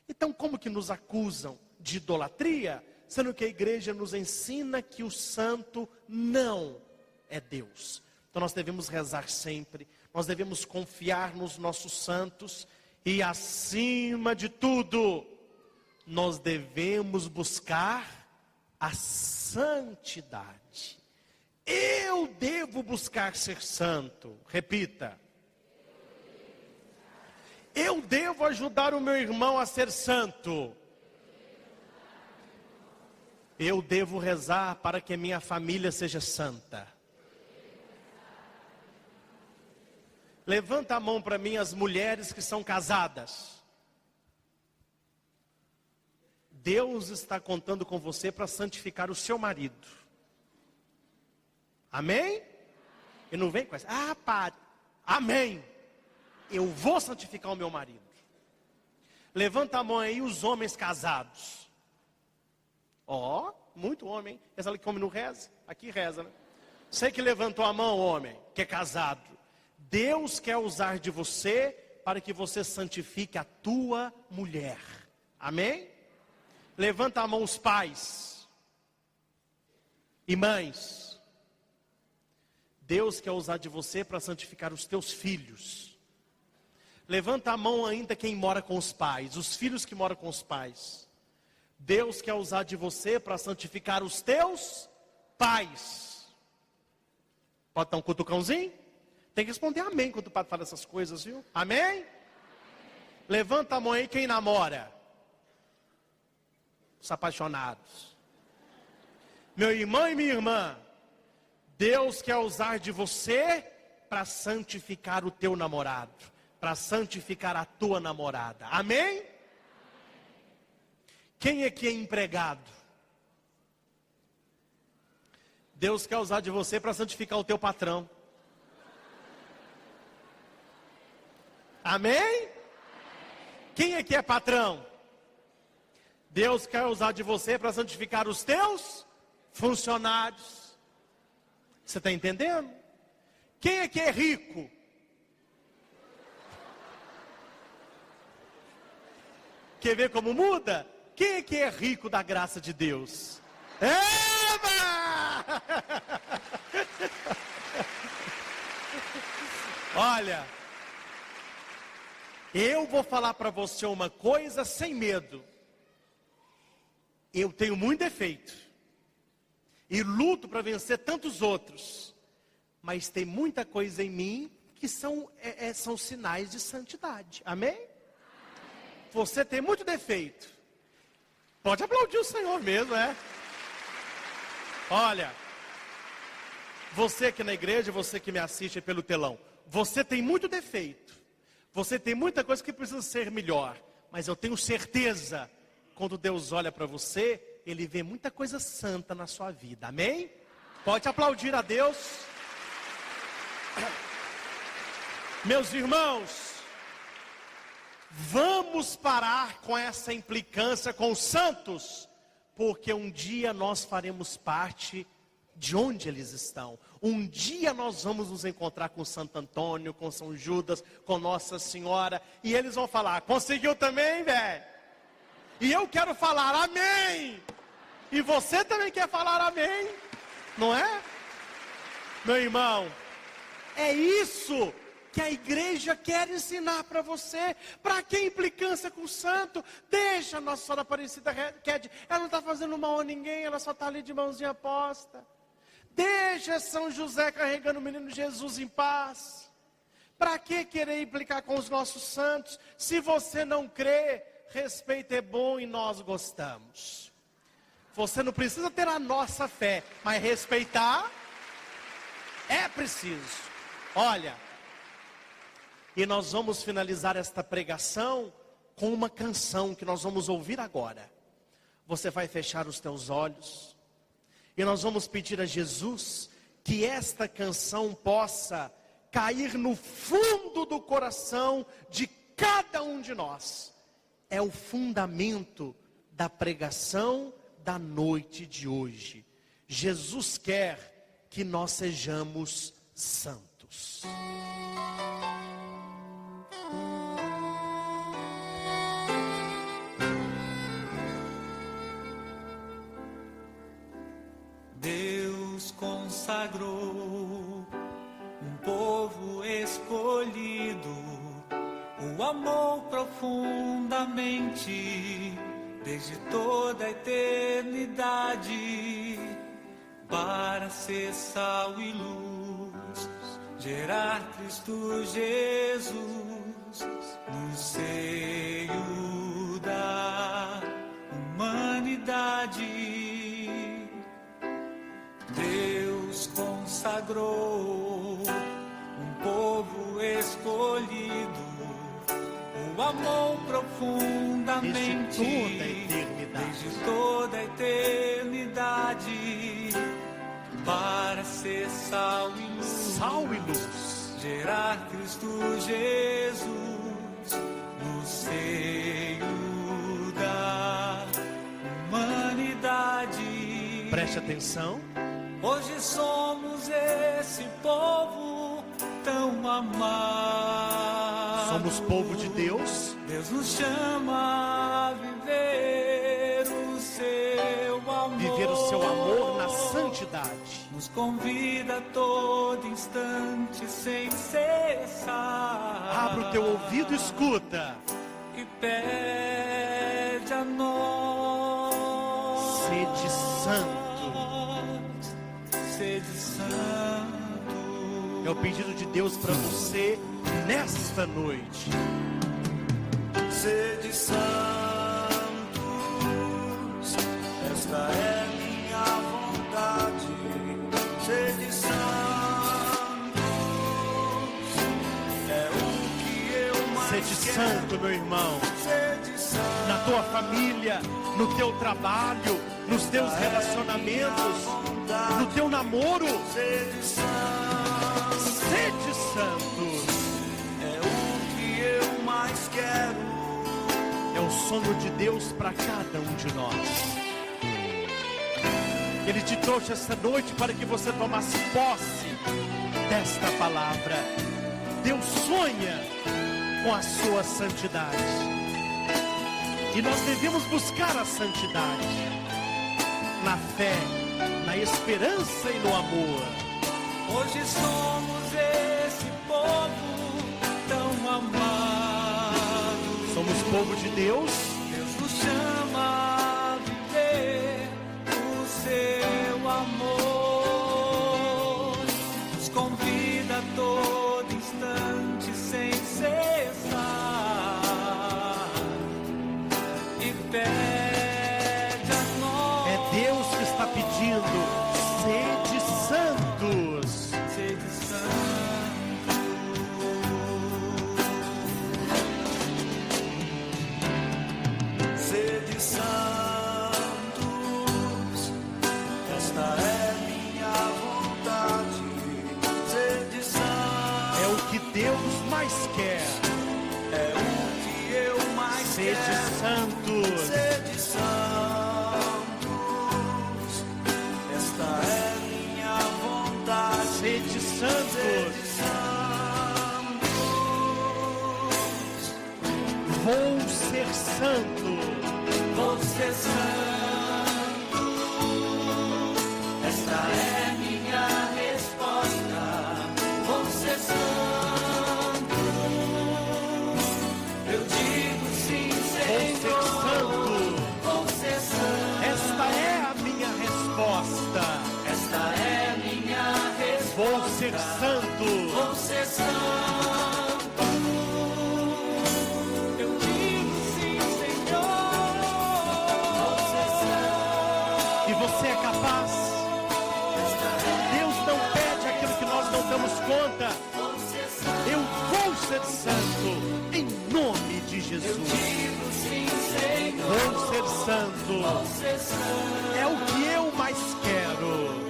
Então como que nos acusam de idolatria, sendo que a igreja nos ensina que o santo não é Deus? Então nós devemos rezar sempre, nós devemos confiar nos nossos santos e acima de tudo, nós devemos buscar a santidade. Eu devo buscar ser santo, repita. Eu devo ajudar o meu irmão a ser santo. Eu devo rezar para que a minha família seja santa. Levanta a mão para mim as mulheres que são casadas. Deus está contando com você para santificar o seu marido. Amém? E não vem com essa, padre, amém. Eu vou santificar o meu marido. Levanta a mão aí os homens casados. Muito homem. Essa ali que homem não reza, aqui reza, né? Você que levantou a mão, homem, que é casado. Deus quer usar de você para que você santifique a tua mulher. Amém? Levanta a mão os pais e mães. Deus quer usar de você para santificar os teus filhos. Levanta a mão ainda quem mora com os pais, os filhos que moram com os pais. Deus quer usar de você para santificar os teus pais. Pode dar um cutucãozinho? Tem que responder amém quando o padre fala essas coisas, viu? Amém? Levanta a mão aí quem namora. Os apaixonados. Meu irmão e minha irmã, Deus quer usar de você para santificar o teu namorado, para santificar a tua namorada. Amém? Quem aqui é empregado? Deus quer usar de você para santificar o teu patrão. Amém? Quem aqui é patrão? Deus quer usar de você para santificar os teus funcionários. Você está entendendo? Quem aqui é rico? Quer ver como muda? Quem aqui é rico da graça de Deus? Eba! Olha, eu vou falar para você uma coisa sem medo. Eu tenho muito defeito e luto para vencer tantos outros, mas tem muita coisa em mim que são sinais de santidade. Amém? Você tem muito defeito. Pode aplaudir o Senhor mesmo, é? Olha, você aqui na igreja, você que me assiste pelo telão, você tem muito defeito. Você tem muita coisa que precisa ser melhor, mas eu tenho certeza, quando Deus olha para você, Ele vê muita coisa santa na sua vida, amém? Pode aplaudir a Deus. Meus irmãos, vamos parar com essa implicância com os santos, porque um dia nós faremos parte de onde eles estão. Um dia nós vamos nos encontrar com Santo Antônio, com São Judas, com Nossa Senhora, e eles vão falar: conseguiu também, velho? E eu quero falar amém. E você também quer falar amém, não é? Meu irmão, é isso que a igreja quer ensinar para você. Para que implicância com o santo? Deixa a Nossa Senhora Aparecida, ela não está fazendo mal a ninguém, ela só está ali de mãozinha posta. Deixa São José carregando o menino Jesus em paz. Para que querer implicar com os nossos santos? Se você não crê, respeito é bom e nós gostamos. Você não precisa ter a nossa fé, mas respeitar é preciso. Olha, e nós vamos finalizar esta pregação com uma canção que nós vamos ouvir agora. Você vai fechar os teus olhos e nós vamos pedir a Jesus que esta canção possa cair no fundo do coração de cada um de nós. É o fundamento da pregação da noite de hoje. Jesus quer que nós sejamos santos. Deus consagrou um povo escolhido, o amor profundamente, desde toda a eternidade, para ser sal e luz, gerar Cristo Jesus no seio da humanidade. Deus consagrou um povo escolhido, o amor profundamente, desde toda a eternidade, para ser sal e luz, gerar Cristo Jesus no seio da humanidade. Preste atenção. Hoje somos esse povo tão amado. Somos Somos povo de Deus. Deus nos chama a viver o seu amor. Viver o seu amor na santidade. Nos convida a todo instante sem cessar. Abra o teu ouvido e escuta. E pede a nós. Sede santo. Sede santo. É o pedido de Deus para você nesta noite. Sede santos, esta é minha vontade. Sede santos, é o que eu mais Sede santo, meu irmão. Sede santo, Na tua família, no teu trabalho, nos teus relacionamentos, no teu namoro. sede santo, Sede santos. é o que eu mais quero. É o sonho de Deus para cada um de nós. Ele te trouxe esta noite para que você tomasse posse desta palavra. Deus sonha com a sua santidade. E nós devemos buscar a santidade na fé, na esperança e no amor. Hoje somos esse povo tão amado. Somos povo de Deus. Deus nos chama a viver o seu amor. Nos convida a todo instante sem cessar. E pede a nós. É Deus que está pedindo. Sede santos. Sede santo. Sede santos, esta é minha vontade. Sede santos, É o que Deus mais quer. é o que eu mais Sede quero. santos. Sede santos, esta é minha vontade. Sede santos. Sede santos, Vou ser santo. Vou ser santo. Esta é minha resposta. Vou ser santo. Eu digo sim, Vou ser Senhor. santo. Vou ser santo. Esta é a minha resposta. Esta é minha resposta. Vou ser santo. Vou ser santo. Eu digo sim, Senhor. Vou ser santo. E você é capaz? Deus não pede aquilo que nós não damos conta. Vou ser santo. Eu vou ser santo em nome de Jesus. Digo sim, Senhor. Vou ser santo. Vou ser santo. É o que eu mais quero.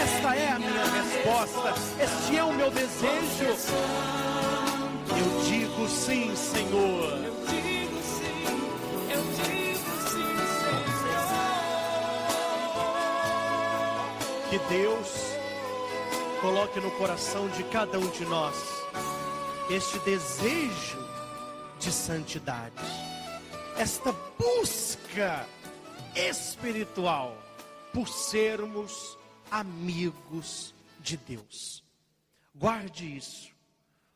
Esta é a minha resposta. Este é o meu desejo. Eu digo sim, Senhor. Eu digo sim, Senhor. Que Deus coloque no coração de cada um de nós este desejo de santidade, esta busca espiritual por sermos amigos de Deus. Guarde isso.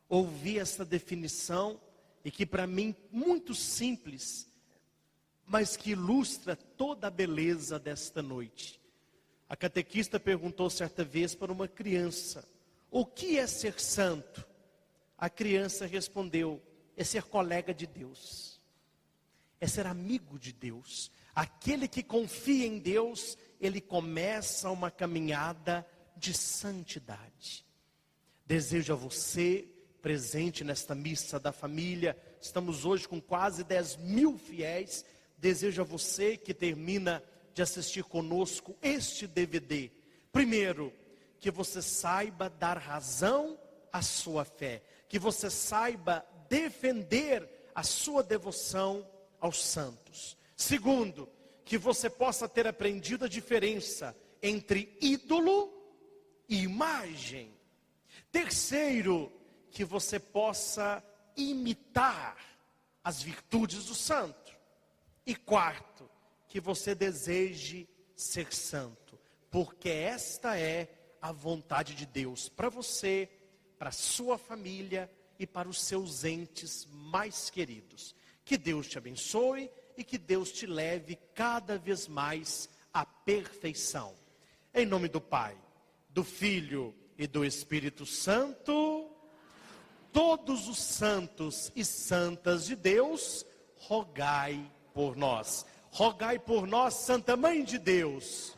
Ouvi essa definição e que para mim muito simples, mas que ilustra toda a beleza desta noite. A catequista perguntou certa vez para uma criança: o que é ser santo? A criança respondeu: é ser colega de Deus, é ser amigo de Deus. Aquele que confia em Deus, ele começa uma caminhada de santidade. Desejo a você, presente nesta missa da família, estamos hoje com quase 10.000 fiéis, desejo a você que termina de assistir conosco este DVD, primeiro, que você saiba dar razão à sua fé, que você saiba defender a sua devoção aos santos. Segundo, que você possa ter aprendido a diferença entre ídolo e imagem. Terceiro, que você possa imitar as virtudes do santo. E quarto, que você deseje ser santo, porque esta é a vontade de Deus para você, para a sua família e para os seus entes mais queridos. Que Deus te abençoe e que Deus te leve cada vez mais à perfeição. Em nome do Pai, do Filho e do Espírito Santo, todos os santos e santas de Deus, rogai por nós. Rogai por nós, Santa Mãe de Deus.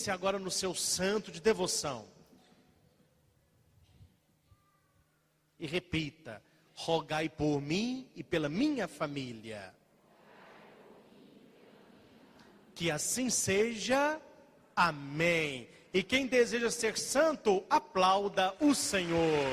Pense agora no seu santo de devoção. E repita: rogai por mim e pela minha família. Que assim seja. Amém. E quem deseja ser santo, aplauda o Senhor.